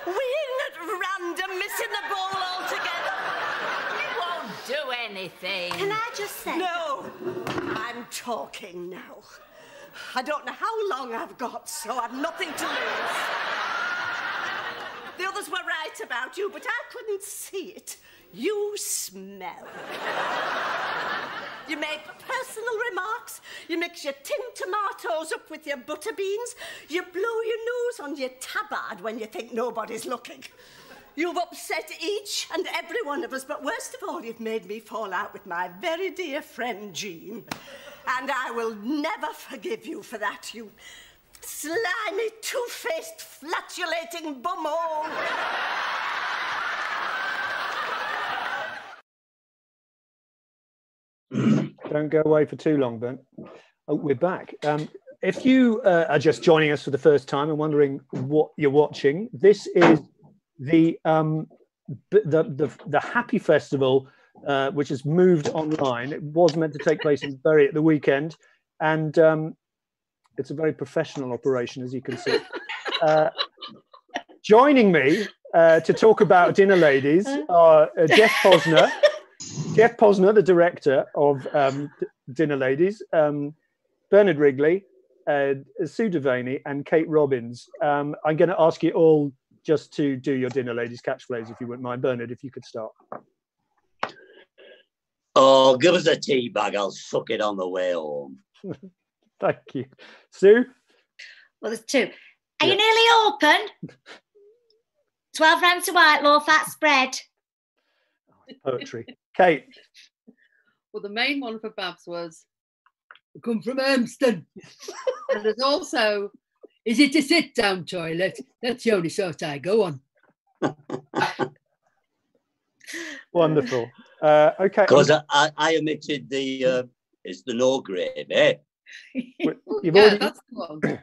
Speaker 12: Weeing at random, missing the ball altogether?
Speaker 10: It won't do anything.
Speaker 12: Can I just say... No, I'm talking now. I don't know how long I've got, so I've nothing to lose. The others were right about you, but I couldn't see it. You smell. You make personal remarks. You mix your tinned tomatoes up with your butter beans. You blow your nose on your tabard when you think nobody's looking. You've upset each and every one of us, but worst of all, you've made me fall out with my very dear friend Jean. And I will never forgive you for that, you slimy, two-faced, flatulating bumhole.
Speaker 1: Don't go away for too long, Ben. Oh, we're back. If you are just joining us for the first time and wondering what you're watching, this is the Happy Festival, which has moved online. It was meant to take place in Bury at the weekend, and it's a very professional operation, as you can see. Joining me to talk about Dinnerladies are Geoff Posner. Geoff Posner, the director of Dinnerladies, Bernard Wrigley, Sue Devaney, and Kate Robbins. I'm going to ask you all just to do your Dinnerladies catchphrase, if you wouldn't mind. Bernard, if you could start.
Speaker 9: Oh, give us a tea bag. I'll suck it on the way home.
Speaker 1: Thank you. Sue?
Speaker 8: Well, there's two. Are you nearly open? 12 rounds of white, low-fat spread.
Speaker 1: Poetry. Kate?
Speaker 3: Well, the main one for Babs was, I come from Urmston. And there's also, is it a sit-down toilet? That's the only sort I go on.
Speaker 1: Wonderful. Okay.
Speaker 9: Because I omitted the, it's the no grade, eh?
Speaker 1: You've already, that's the one.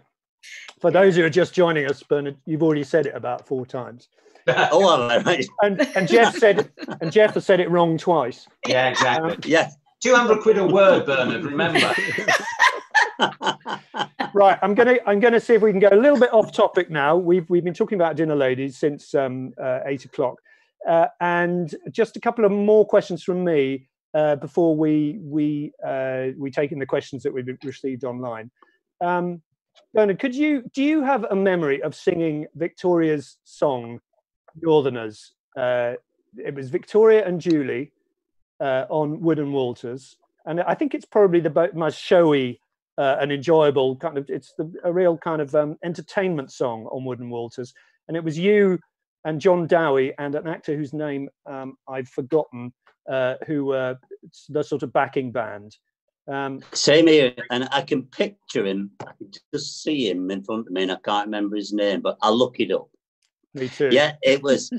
Speaker 1: For those who are just joining us, Bernard, you've already said it about 4 times.
Speaker 9: Oh, am I right?
Speaker 1: And Geoff said, and Geoff has said it wrong twice.
Speaker 2: Yeah, exactly.
Speaker 9: Yeah.
Speaker 2: 200 quid a word, Bernard. Remember.
Speaker 1: Right, I'm gonna see if we can go a little bit off topic now. We've been talking about Dinnerladies since 8 o'clock, and just a couple of more questions from me before we take in the questions that we've received online. Bernard, do you have a memory of singing Victoria's song, Northerners? It was Victoria and Julie on Wood and Walters, and I think it's probably the most showy and enjoyable kind of. It's a real kind of entertainment song on Wood and Walters, and it was you and John Dowie and an actor whose name I've forgotten, who were the sort of backing band.
Speaker 9: Same here, and I can picture him. I can just see him in front of me, and I can't remember his name, but I'll look it up.
Speaker 1: Me too.
Speaker 9: Yeah, it was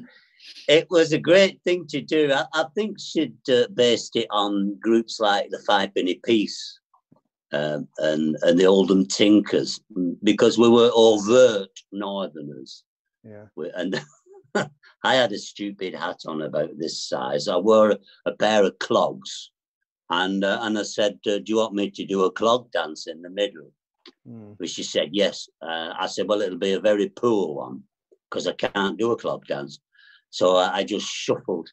Speaker 9: a great thing to do. I think she'd based it on groups like the 5-penny Piece and the Oldham Tinkers, because we were overt Northerners.
Speaker 1: Yeah.
Speaker 9: And I had a stupid hat on about this size. I wore a pair of clogs. And I said, do you want me to do a clog dance in the middle? Which she said, yes. I said, well, it'll be a very poor one because I can't do a clog dance. So I just shuffled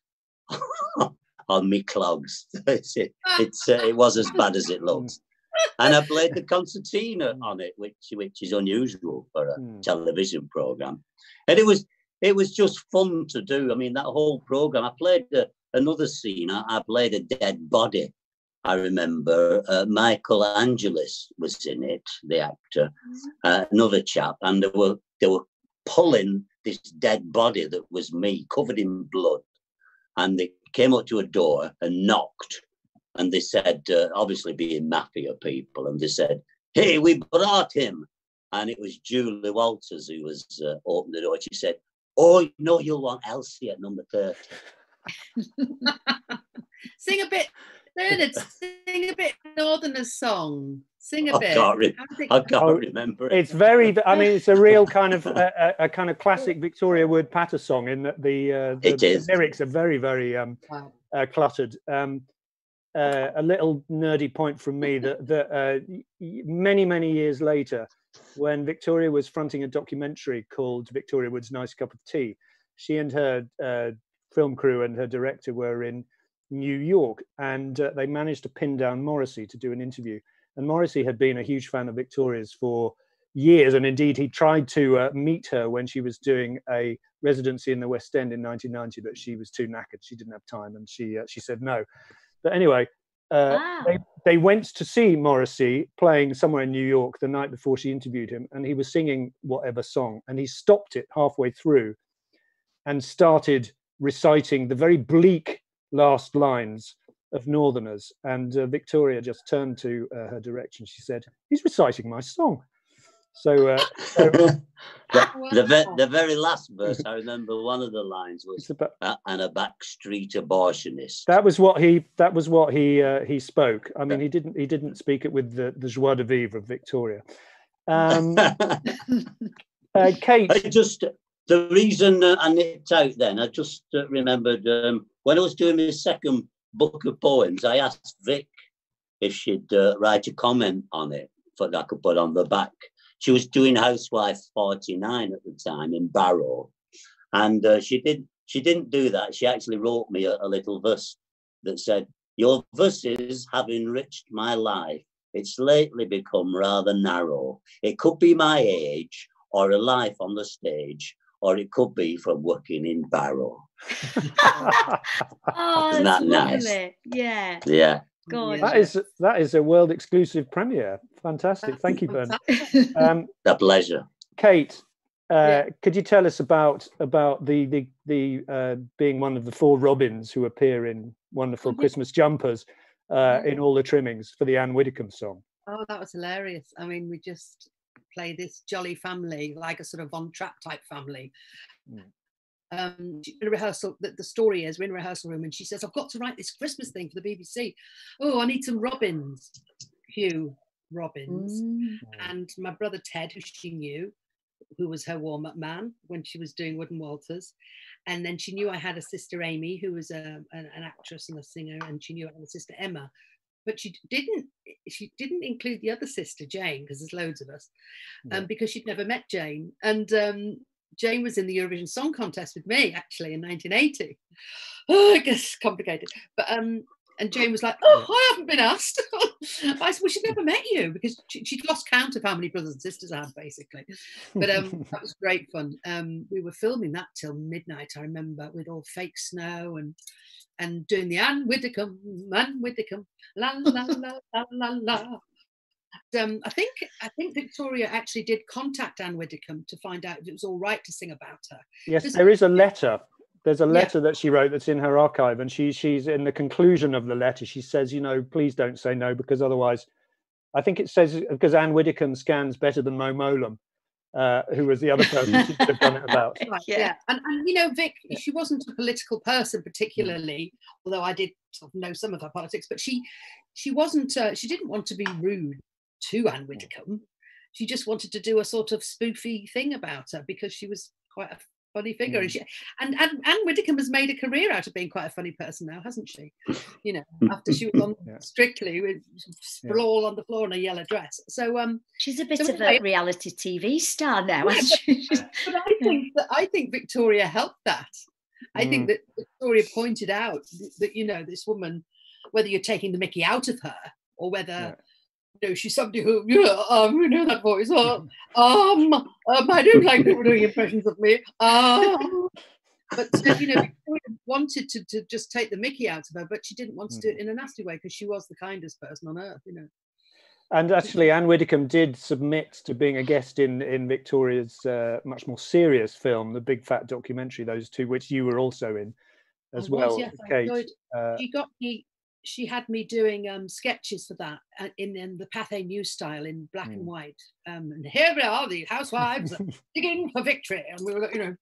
Speaker 9: on me clogs. It was as bad as it looked. And I played the concertina on it, which is unusual for a television program. And it was just fun to do. I mean, that whole program. I played another scene. I played a dead body. I remember Michael Angelis was in it, the actor, another chap, and they were pulling this dead body that was me, covered in blood, and they came up to a door and knocked, and they said, obviously being mafia people, and they said, "Hey, we brought him," and it was Julie Walters who was opening the door. She said, "Oh no, you'll want Elsie at number 30."
Speaker 3: Sing a bit. Bernard, sing a bit Northerners song. Sing a bit.
Speaker 9: I can't remember it.
Speaker 1: It's very. I mean, it's a real kind of a kind of classic Victoria Wood patter song in that the lyrics are very, very cluttered. A little nerdy point from me that many years later, when Victoria was fronting a documentary called Victoria Wood's Nice Cup of Tea, she and her film crew and her director were in New York, and they managed to pin down Morrissey to do an interview. And Morrissey had been a huge fan of Victoria's for years, and indeed he tried to meet her when she was doing a residency in the West End in 1990, but she was too knackered, she didn't have time, and she said no. But anyway, they went to see Morrissey playing somewhere in New York the night before she interviewed him, and he was singing whatever song, and he stopped it halfway through and started reciting the very bleak last lines of Northerners, and Victoria just turned to her direction. She said, "He's reciting my song." So
Speaker 9: the very last verse, I remember one of the lines was "and a backstreet abortionist."
Speaker 1: That was what he spoke. I mean, he didn't speak it with the joie de vivre of Victoria. Kate,
Speaker 9: the reason I nipped out then, I just remembered when I was doing my second book of poems, I asked Vic if she'd write a comment on it that I could put on the back. She was doing Housewife 49 at the time in Barrow, and she didn't do that. She actually wrote me a little verse that said, "Your verses have enriched my life. It's lately become rather narrow. It could be my age or a life on the stage, or it could be from working in Barrow."
Speaker 8: Oh,
Speaker 9: isn't that nice?
Speaker 8: Lovely. Yeah.
Speaker 9: Yeah.
Speaker 8: God.
Speaker 1: That is a world exclusive premiere. Fantastic. Thank you, Bernard.
Speaker 9: A pleasure.
Speaker 1: Kate, could you tell us about the being one of the 4 Robins who appear in wonderful Christmas jumpers in all the trimmings for the Anne Widdecombe song?
Speaker 3: Oh, that was hilarious. I mean, we just play this jolly family, like a sort of Von Trapp type family. In rehearsal, the story is we're in a rehearsal room and she says, "I've got to write this Christmas thing for the BBC. Oh, I need some Robins." Cue Robbins. And my brother Ted, who she knew, who was her warm-up man when she was doing Wood and Walters. And then she knew I had a sister Amy, who was an actress and a singer, and she knew I had a sister Emma. But she didn't include the other sister Jane, because there's loads of us, because she'd never met Jane. And Jane was in the Eurovision Song Contest with me, actually, in 1980. Oh, I guess complicated. But and Jane was like, "Oh, I haven't been asked." I said, "Well, she'd never met you," because she'd lost count of how many brothers and sisters I had, basically. But that was great fun. We were filming that till midnight, I remember, with all fake snow and doing the Anne Widdecombe, la la la la la la. I think Victoria actually did contact Anne Widdecombe to find out if it was all right to sing about her.
Speaker 1: Yes, there is a letter. There's a letter that she wrote that's in her archive, and she's in the conclusion of the letter. She says, "Please don't say no, because otherwise," I think it says, because Anne Widdecombe scans better than Mo Molam, who was the other person she could have done it about.
Speaker 3: Yeah. And Vic, she wasn't a political person particularly, although I did sort of know some of her politics, but she wasn't. She didn't want to be rude to Anne Widdecombe. She just wanted to do a sort of spoofy thing about her because she was quite a funny figure. And Anne Widdecombe has made a career out of being quite a funny person now, hasn't she? After she was on Strictly with sprawl on the floor in a yellow dress. So
Speaker 8: she's a bit of a reality TV star now, isn't she?
Speaker 3: But I think Victoria helped that. I think that Victoria pointed out that, you know, this woman, whether you're taking the mickey out of her or whether, you know, she's somebody who, you know that voice. I don't like people doing impressions of me. But, you know, Victoria wanted to just take the mickey out of her, but she didn't want to do it in a nasty way because she was the kindest person on earth, you know.
Speaker 1: And actually, Anne Widdecombe did submit to being a guest in Victoria's much more serious film, the Big Fat Documentary, those two, which you were also in as well,
Speaker 3: yes,
Speaker 1: Kate.
Speaker 3: She had me doing sketches for that in the Pathé News style in black and white. And here we are, the housewives digging for victory. And we were, you know,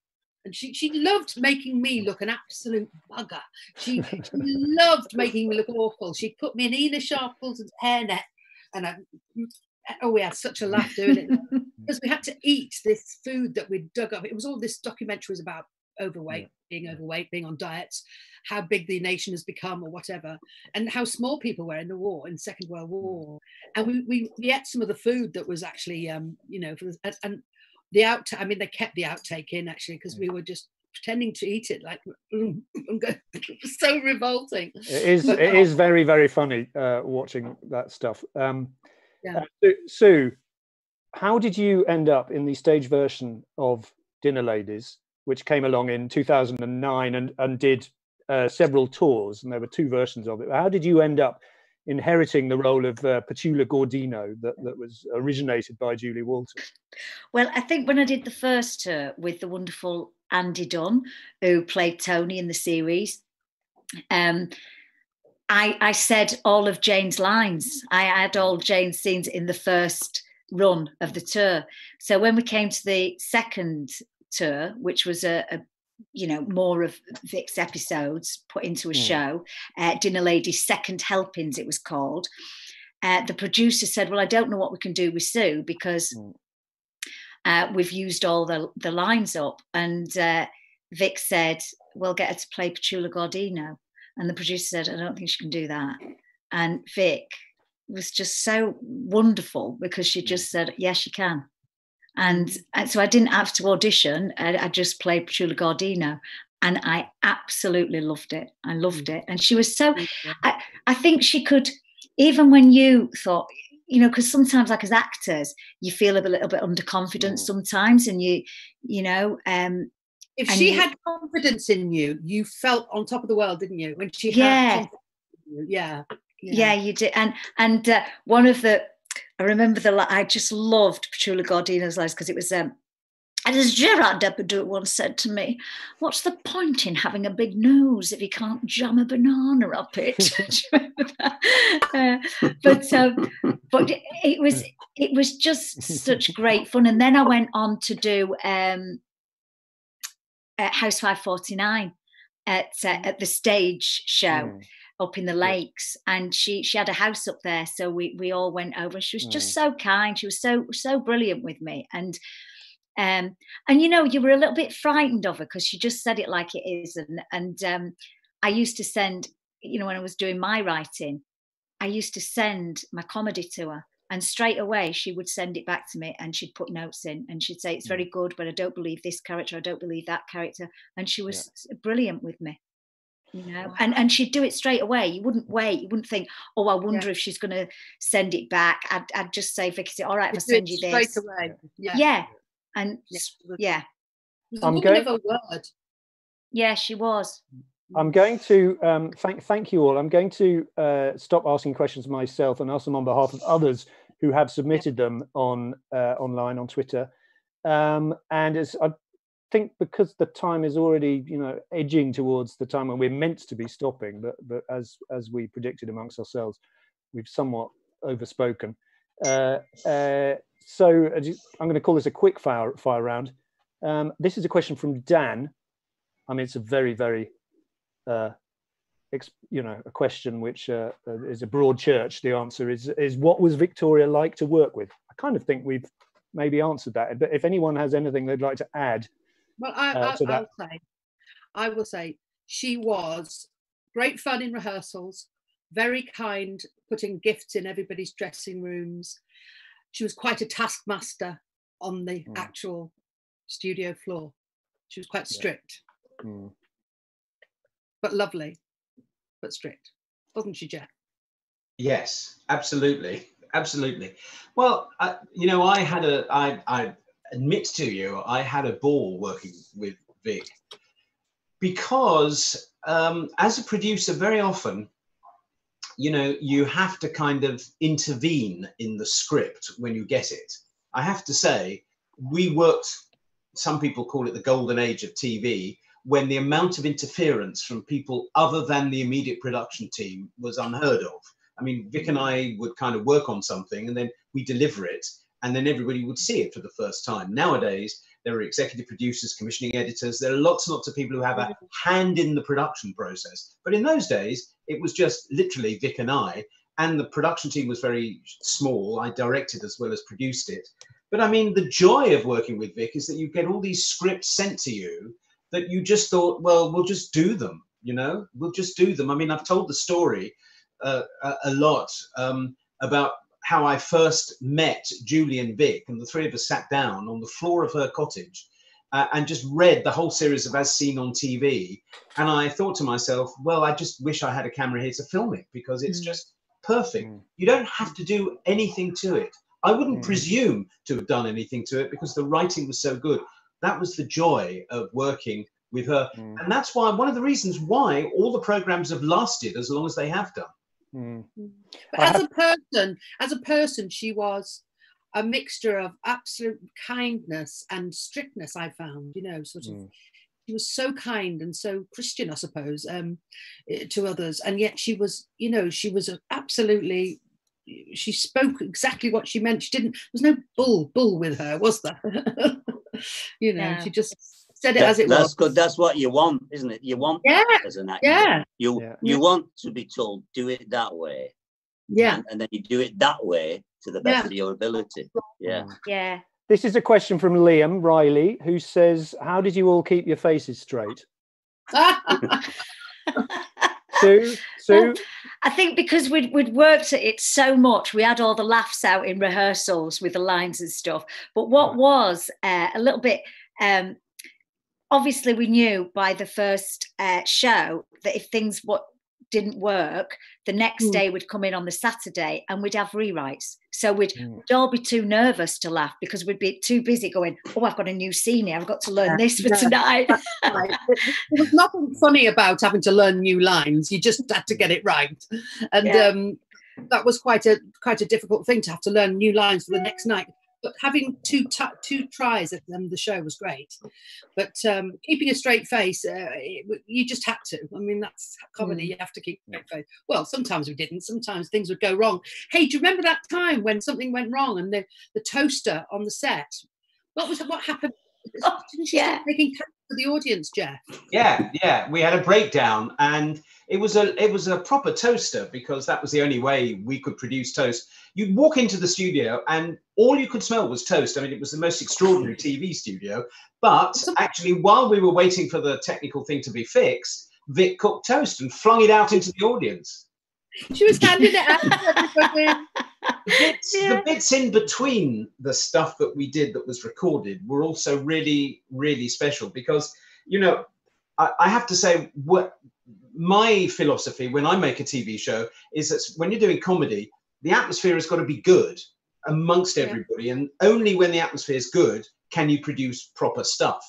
Speaker 3: and she loved making me look an absolute bugger. She loved making me look awful. She put me in Ena Sharples' hairnet. And we had such a laugh doing it because we had to eat this food that we dug up. It was all this documentary was about overweight, being on diets, how big the nation has become or whatever, and how small people were in the war, in the Second World War. And we ate some of the food that was actually, you know, and the outtake. I mean, they kept the outtake in actually because we were just pretending to eat it like it was so revolting.
Speaker 1: It is very, very funny watching that stuff. Sue, how did you end up in the stage version of Dinnerladies, which came along in 2009 and did several tours, and there were 2 versions of it? How did you end up inheriting the role of Petula Gordino that was originated by Julie Walters?
Speaker 8: Well, I think when I did the first tour with the wonderful Andy Dunn, who played Tony in the series, I said all of Jane's lines. I had all Jane's scenes in the first run of the tour. So when we came to the second tour, which was a you know, more of Vic's episodes put into a show, Dinnerladies Second Helpings it was called, the producer said, well, I don't know what we can do with Sue because we've used all the lines up. And Vic said, well, get her to play Petula Gordino. And the producer said, I don't think she can do that. And Vic was just so wonderful because she just said, yes, she can. And so I didn't have to audition. I just played Petula Gordino. And I absolutely loved it. I loved it. And she was so, I think she could, even when you thought, you know, because sometimes like as actors, you feel a little bit underconfident sometimes. And you know.
Speaker 3: If she had confidence in you, you felt on top of the world, didn't you? When she had confidence in you. Yeah,
Speaker 8: you did. And one of the, I remember I just loved Petula Gordino's lines because it was, and as Gerard Depardieu once said to me, what's the point in having a big nose if you can't jam a banana up it? But it was just such great fun. And then I went on to do Housewife 49 at the stage show up in the lakes, and she had a house up there, so we all went over. She was just so kind. She was so brilliant with me, and you know, you were a little bit frightened of her because she just said it like it is. And I used to send, you know, when I was doing my writing, I used to send my comedy to her. And straight away, she would send it back to me and she'd put notes in and she'd say, it's very good, but I don't believe this character. I don't believe that character. And she was brilliant with me, you know, and she'd do it straight away. You wouldn't wait. You wouldn't think, oh, I wonder if she's going to send it back. I'd just say, Vicky, is it all right if I send you this?
Speaker 3: Straight away.
Speaker 8: And
Speaker 3: I'm going of a word.
Speaker 8: Yeah, she was.
Speaker 1: I'm going to thank you all. I'm going to stop asking questions myself and ask them on behalf of others who have submitted them on online on Twitter. And as I think, because the time is already, you know, edging towards the time when we're meant to be stopping, but as we predicted amongst ourselves, we've somewhat overspoken. So I'm going to call this a quick fire round. This is a question from Dan. I mean, it's a very, very you know, a question which is a broad church. The answer is what was Victoria like to work with? I kind of think we've maybe answered that, but if anyone has anything they'd like to add,
Speaker 3: well, I will say she was great fun in rehearsals, very kind, putting gifts in everybody's dressing rooms. She was quite a taskmaster on the actual studio floor. She was quite strict. but lovely, but strict, wasn't she, Geoff?
Speaker 2: Yes, absolutely, absolutely. Well, you know, I admit to you, I had a ball working with Vic, because as a producer, very often, you know, you have to kind of intervene in the script when you get it. I have to say, we worked, some people call it the golden age of TV, when the amount of interference from people other than the immediate production team was unheard of. I mean, Vic and I would kind of work on something and then we deliver it, and then everybody would see it for the first time. Nowadays, there are executive producers, commissioning editors. There are lots and lots of people who have a hand in the production process. But in those days, it was just literally Vic and I, and the production team was very small. I directed as well as produced it. But I mean, the joy of working with Vic is that you get all these scripts sent to you that you just thought, well, we'll just do them, you know, we'll just do them. I mean, I've told the story a lot about how I first met Julie and Vic, and the three of us sat down on the floor of her cottage and just read the whole series of As Seen on TV. And I thought to myself, well, I just wish I had a camera here to film it, because it's just perfect. You don't have to do anything to it. I wouldn't presume to have done anything to it because the writing was so good. That was the joy of working with her. And that's why, one of the reasons why all the programs have lasted as long as they have done.
Speaker 3: But as a person, she was a mixture of absolute kindness and strictness, I found, you know, sort of, she was so kind and so Christian, I suppose, to others. And yet she was, you know, she was absolutely, she spoke exactly what she meant. She didn't, there was no bull with her, was there? You know, she just said it as it was.
Speaker 9: That's good. That's what you want, isn't it? You want that as an actor. You want to be told, do it that way. And then you do it that way to the best of your ability. Yeah.
Speaker 1: This is a question from Liam Riley, who says, how did you all keep your faces straight? Sue?
Speaker 8: Well, I think because we'd worked at it so much, we had all the laughs out in rehearsals with the lines and stuff. But what was a little bit, obviously we knew by the first show that if things didn't work, the next day we'd come in on the Saturday and we'd have rewrites. So we'd all be too nervous to laugh because we'd be too busy going, oh, I've got a new scene here, I've got to learn this for tonight.
Speaker 3: Right. There was nothing funny about having to learn new lines. You just had to get it right. And that was quite a difficult thing, to have to learn new lines for the next night. But having two tries at the show was great. But keeping a straight face, you just had to. I mean, that's comedy. You have to keep a straight face. Well, sometimes we didn't. Sometimes things would go wrong. Hey, do you remember that time when something went wrong and the toaster on the set? What happened? Didn't she start making toast for the audience, Geoff?
Speaker 2: Yeah. We had a breakdown, and it was a proper toaster, because that was the only way we could produce toast. You'd walk into the studio and all you could smell was toast. I mean, it was the most extraordinary TV studio. But actually, while we were waiting for the technical thing to be fixed, Vic cooked toast and flung it out into the audience.
Speaker 3: She was handing it out to everybody.
Speaker 2: The bits in between the stuff that we did that was recorded were also really, really special, because, you know, I have to say, what my philosophy when I make a TV show is that when you're doing comedy, the atmosphere has got to be good amongst everybody, and only when the atmosphere is good can you produce proper stuff.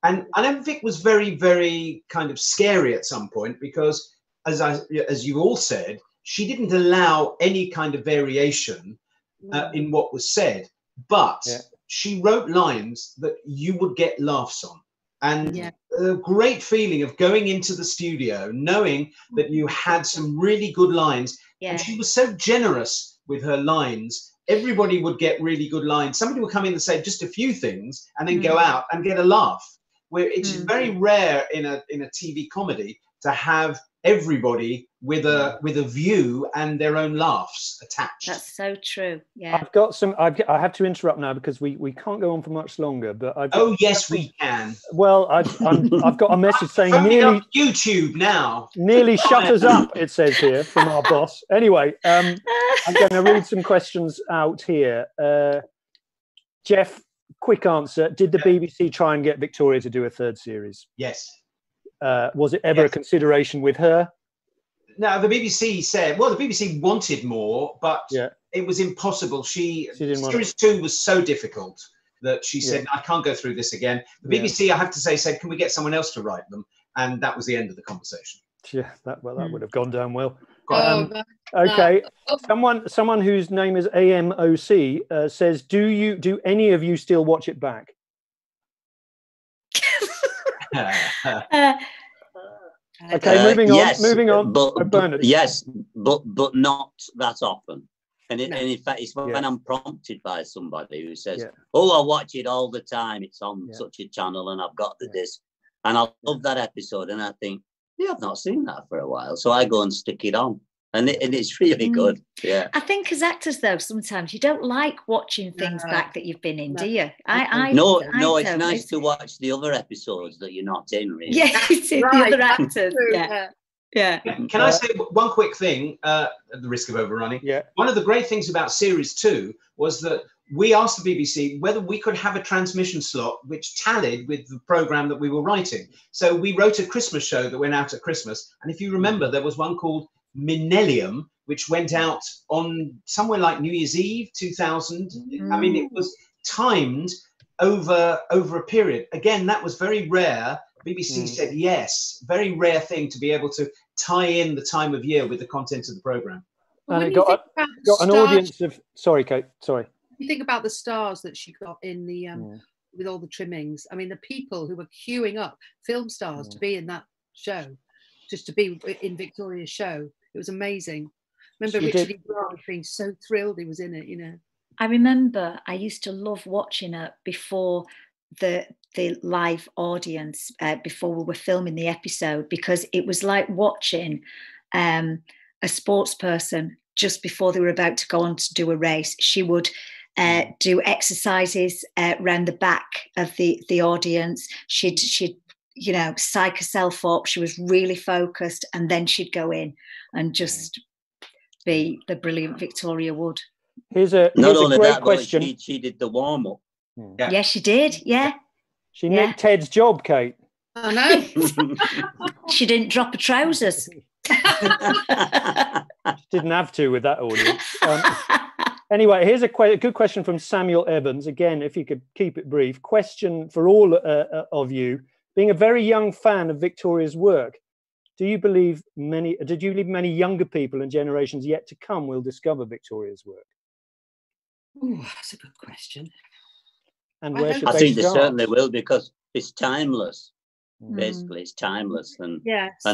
Speaker 2: And I know Vic was very, very kind of scary at some point, because as you all said, she didn't allow any kind of variation in what was said, but she wrote lines that you would get laughs on. And a great feeling of going into the studio, knowing that you had some really good lines. And she was so generous with her lines. Everybody would get really good lines. Somebody would come in and say just a few things and then go out and get a laugh. Where it's very rare in a TV comedy to have everybody with a view and their own laughs attached.
Speaker 8: That's so true. Yeah.
Speaker 1: I've got some. I have to interrupt now because we can't go on for much longer. But
Speaker 2: we can.
Speaker 1: Well, I've got a message saying
Speaker 2: nearly YouTube now.
Speaker 1: Nearly shut us up. It says here from our boss. Anyway, I'm going to read some questions out here. Geoff, quick answer: did the BBC try and get Victoria to do a third series?
Speaker 2: Yes.
Speaker 1: Was it ever a consideration with her?
Speaker 2: No, the BBC said, well, the BBC wanted more, but it was impossible. Series 2 was so difficult that she said, I can't go through this again. The BBC, I have to say, said, can we get someone else to write them? And that was the end of the conversation.
Speaker 1: Yeah, that would have gone down well.
Speaker 3: Okay.
Speaker 1: Someone whose name is AMOC says, do any of you still watch it back? Okay, moving on.
Speaker 9: But yes, but not that often. And in fact, it's when I'm prompted by somebody who says, "Oh, I watch it all the time. It's on such a channel, and I've got the disc, and I love that episode." And I think, I've not seen that for a while, so I go and stick it on, and it's really good. Yeah.
Speaker 8: I think as actors, though, sometimes you don't like watching things back that you've been in, do you?
Speaker 9: No, it's nice to watch the other episodes that you're not in, really.
Speaker 8: Yeah, the other actors. Yeah.
Speaker 2: Can I say one quick thing at the risk of overrunning?
Speaker 1: Yeah.
Speaker 2: One of the great things about Series 2 was that we asked the BBC whether we could have a transmission slot which tallied with the programme that we were writing. So we wrote a Christmas show that went out at Christmas. And if you remember, there was one called Millennium, which went out on somewhere like New Year's Eve 2000. I mean, it was timed over a period. Again, that was very rare. BBC said yes, very rare thing to be able to tie in the time of year with the content of the programme.
Speaker 1: And it got an audience of... Sorry, Kate, sorry.
Speaker 3: You think about the stars that she got in the with all the trimmings. I mean, the people who were queuing up, film stars, to be in that show, just to be in Victoria's show. It was amazing. Remember Richard E. Grant being so thrilled he was in it,
Speaker 8: I remember I used to love watching it before the live audience, before we were filming the episode, because it was like watching a sports person just before they were about to go on to do a race. She would do exercises around the back of the audience. She'd psych herself up. She was really focused, and then she'd go in and just be the brilliant Victoria Wood.
Speaker 1: Here's a great question.
Speaker 9: She did the warm up.
Speaker 8: Yeah, she did. Yeah,
Speaker 1: she nicked Ted's job, Kate.
Speaker 3: I know.
Speaker 8: She didn't drop her trousers.
Speaker 1: She didn't have to with that audience. Anyway, here's a good question from Samuel Evans. Again, if you could keep it brief. Question for all of you. Being a very young fan of Victoria's work, did you believe many younger people and generations yet to come will discover Victoria's work?
Speaker 3: Oh, that's a good question.
Speaker 1: And where should
Speaker 9: I
Speaker 1: they
Speaker 9: think they
Speaker 1: start?
Speaker 9: certainly will, because it's timeless. Basically, it's timeless, and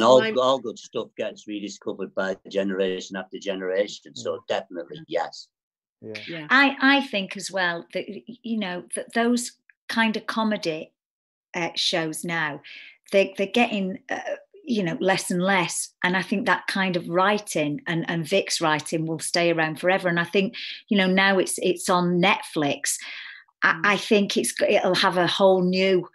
Speaker 9: all good stuff gets rediscovered by generation after generation. So definitely, yes.
Speaker 1: Yeah.
Speaker 8: I think as well that that those kind of comedy shows now, they're getting less and less, and I think that kind of writing and Vic's writing will stay around forever. And I think now it's on Netflix. I think it'll have a whole new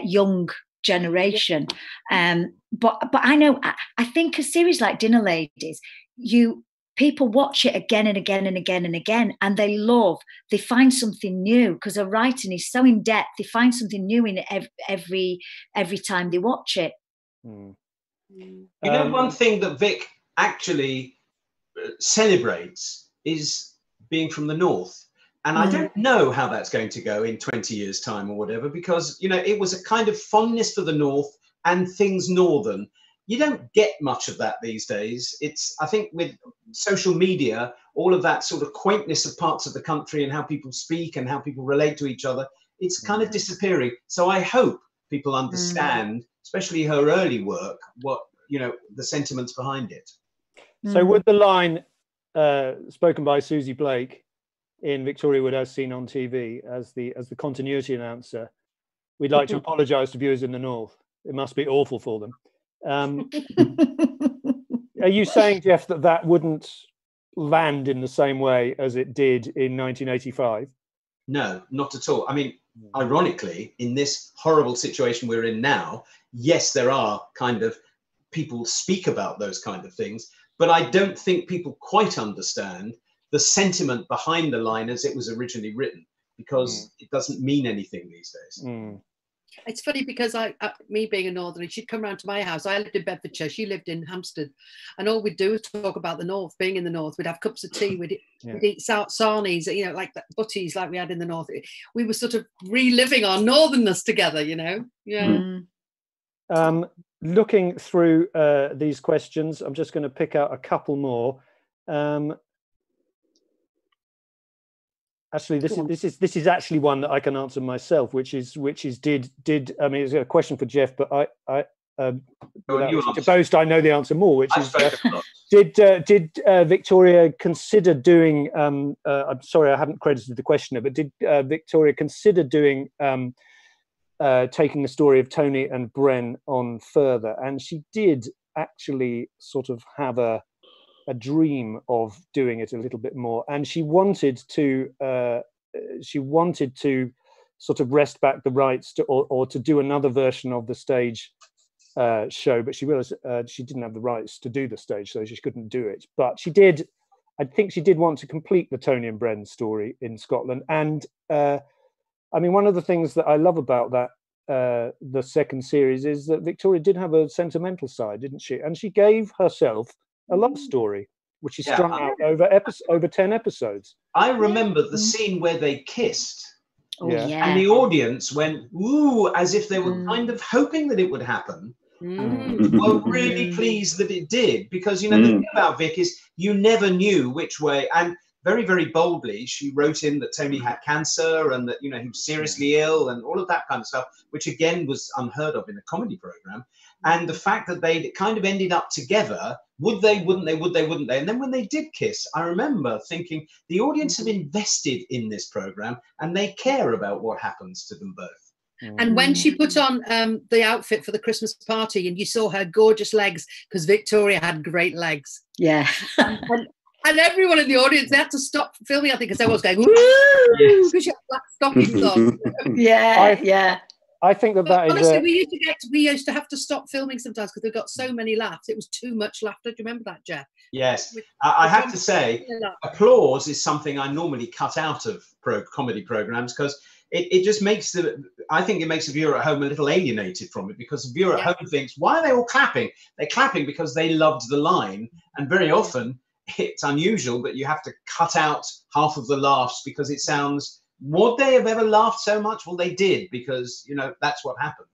Speaker 8: young generation. But I know I think a series like Dinnerladies, people watch it again and again and again and again, and they find something new, because her writing is so in depth. They find something new in it every time they watch it.
Speaker 2: One thing that Vic actually celebrates is being from the north. And I don't know how that's going to go in 20 years' time or whatever, because, it was a kind of fondness for the north and things northern. You don't get much of that these days. I think with social media, all of that sort of quaintness of parts of the country and how people speak and how people relate to each other, it's kind of disappearing. So I hope people understand, especially her early work, what, the sentiments behind it.
Speaker 1: So would the line spoken by Susie Blake in Victoria Wood As Seen on TV as the continuity announcer, we'd like to apologise to viewers in the north. It must be awful for them. Are you saying, Geoff, that wouldn't land in the same way as it did in 1985?
Speaker 2: No, not at all. I mean, ironically, in this horrible situation we're in now, yes, there are kind of people speak about those kind of things, but I don't think people quite understand the sentiment behind the line as it was originally written, because it doesn't mean anything these days.
Speaker 3: It's funny because me being a northerner, she'd come round to my house. I lived in Bedfordshire, she lived in Hampstead, and all we'd do was talk about the north. Being in the north, we'd have cups of tea, we'd eat sarnies, you know, like butties like we had in the north. We were sort of reliving our northernness together, you know. Yeah.
Speaker 1: Looking through these questions, I'm just going to pick out a couple more. Actually, this is actually one that I can answer myself, which is did I mean, it's a question for Geoff, but I boast I know the answer more, which is did Victoria consider doing? I'm sorry, I haven't credited the questioner, but did Victoria consider doing taking the story of Tony and Bren on further? And she did actually sort of have a dream of doing it a little bit more, and she wanted to sort of wrest back the rights to, or to do another version of the stage show, but she realized she didn't have the rights to do the stage, so she couldn't do it. But she did, I think she did want to complete the Tony and Bren story in Scotland. And I mean, one of the things that I love about that the second series is that Victoria did have a sentimental side, didn't she? And she gave herself a love story, which is strung out over 10 episodes.
Speaker 2: I remember the scene where they kissed.
Speaker 8: Yeah.
Speaker 2: And the audience went, ooh, as if they were kind of hoping that it would happen. Were really pleased that it did, because, you know, the thing about Vic is you never knew which way. And very, very boldly, she wrote in that Tony had cancer and that, you know, he was seriously ill and all of that kind of stuff, which again was unheard of in a comedy program. And the fact that they kind of ended up together, would they, wouldn't they, would they, wouldn't they? And then when they did kiss, I remember thinking the audience have invested in this program and they care about what happens to them both.
Speaker 3: And when she put on the outfit for the Christmas party and you saw her gorgeous legs, because Victoria had great legs.
Speaker 8: Yeah.
Speaker 3: And everyone in the audience, they had to stop filming, I think, because everyone was going, woo, because she had black stockings on.
Speaker 8: Yeah.
Speaker 1: I think that is...
Speaker 3: Honestly, we used to have to stop filming sometimes because we got so many laughs. It was too much laughter. Do you remember that, Geoff?
Speaker 2: Yes. I have to say, applause is something I normally cut out of comedy programs, because it just makes I think it makes the viewer at home a little alienated from it, because the viewer at home thinks, why are they all clapping? They're clapping because they loved the line. And very often it's unusual that you have to cut out half of the laughs because it sounds... Would they have ever laughed so much? Well, they did, because, you know, that's what happened.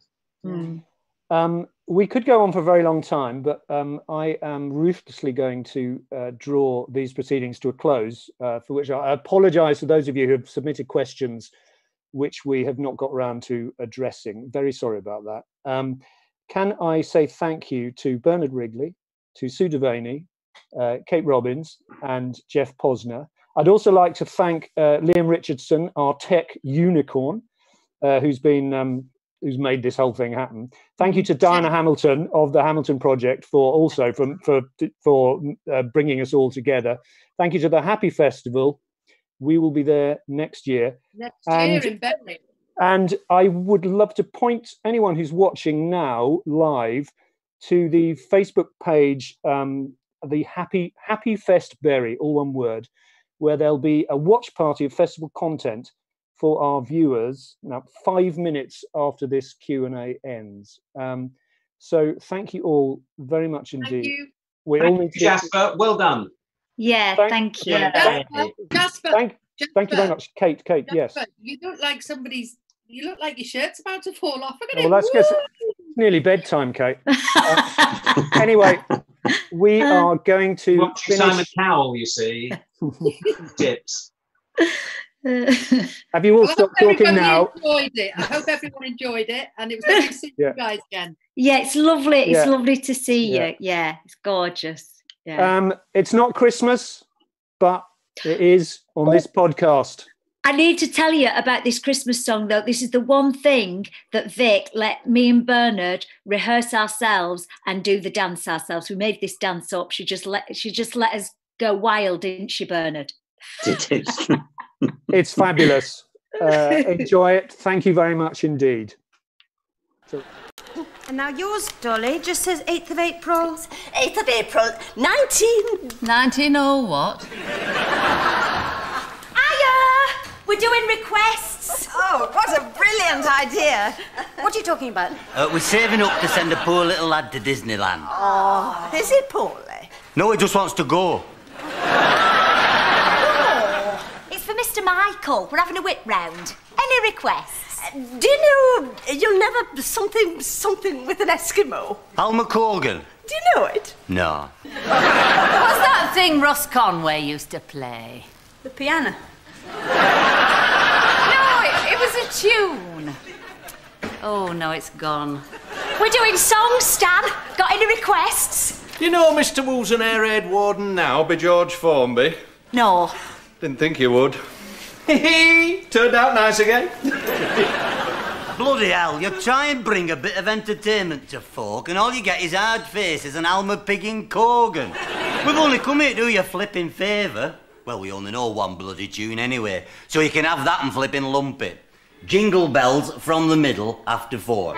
Speaker 1: We could go on for a very long time, but I am ruthlessly going to draw these proceedings to a close, for which I apologise to those of you who have submitted questions which we have not got around to addressing. Very sorry about that. Can I say thank you to Bernard Wrigley, to Sue Devaney, Kate Robbins and Geoff Posner. I'd also like to thank Liam Richardson, our tech unicorn, who's made this whole thing happen. Thank you to Diana Hamilton of the Hamilton Project for bringing us all together. Thank you to the Happy Festival. We will be there next year.
Speaker 3: Next year in Bentley.
Speaker 1: And I would love to point anyone who's watching now live to the Facebook page, the Happy Fest Berry, all one word, where there'll be a watch party of festival content for our viewers now 5 minutes after this Q&A ends. So thank you all very much indeed.
Speaker 2: Thank you, Jasper. Well done.
Speaker 8: Yeah, thank you.
Speaker 3: Jasper.
Speaker 1: Thank you very much, Kate. Jasper, yes.
Speaker 3: You look like you look like your shirt's about to fall off.
Speaker 1: Well, that's because it's nearly bedtime, Kate. Anyway, we are going to finish...
Speaker 2: Simon Cowell, you see. Tips.
Speaker 1: Have you all stopped talking now?
Speaker 3: Enjoyed it. I hope everyone enjoyed it, and it was lovely to see you guys again.
Speaker 8: Yeah, it's lovely. It's lovely to see you. Yeah, it's gorgeous. Yeah.
Speaker 1: It's not Christmas, but it is on this podcast.
Speaker 8: I need to tell you about this Christmas song, though. This is the one thing that Vic let me and Bernard rehearse ourselves and do the dance ourselves. We made this dance up. She just let us go wild, didn't she, Bernard?
Speaker 1: It's fabulous. Enjoy it. Thank you very much indeed.
Speaker 5: And now yours, Dolly, just says 8th of April.
Speaker 12: 8th of April, 19...
Speaker 6: 19 or what?
Speaker 12: Hiya!
Speaker 10: We're doing requests.
Speaker 13: Oh, what a brilliant idea. What are you talking about?
Speaker 7: We're saving up to send a poor little lad to Disneyland.
Speaker 13: Oh, is he poorly?
Speaker 7: No, he just wants to go.
Speaker 10: Oh, it's for Mr. Michael. We're having a whip round. Any requests?
Speaker 12: Do you know you'll never something with an Eskimo?
Speaker 7: Alma Corgan.
Speaker 12: Do you know it?
Speaker 7: No.
Speaker 6: What's that thing Ross Conway used to play?
Speaker 5: The piano.
Speaker 6: No, it was a tune. Oh, no, it's gone.
Speaker 10: We're doing songs, Stan. Got any requests?
Speaker 14: You know Mr. Woolsey Air Raid Warden now by George Formby?
Speaker 10: No.
Speaker 14: Didn't think you would. Turned out nice again.
Speaker 7: Bloody hell, you try and bring a bit of entertainment to folk and all you get is hard faces and Alma Piggin Corgan. We've only come here to do you a flipping favour. Well, we only know one bloody tune anyway, so you can have that and flipping lump it. Jingle bells from the middle after 4.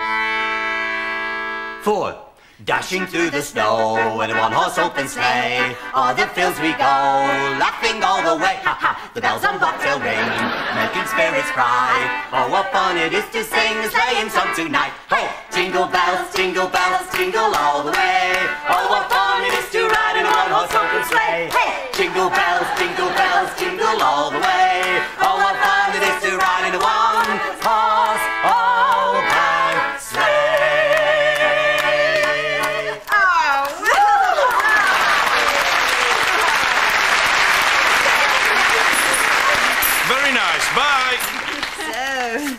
Speaker 7: 4. Dashing through the snow in a one-horse open sleigh, o'er the fields we go, laughing all the way. Ha ha! The bells on bobtail ring, making spirits cry. Oh, what fun it is to sing a sleighing song tonight! Ho! Jingle bells, jingle all the way. Oh, what fun it is to ride in a one-horse open sleigh! Hey! Jingle bells, jingle all the way. Oh, what fun it is to ride in a one-horse open sleigh!
Speaker 11: Very nice. Bye.
Speaker 13: So...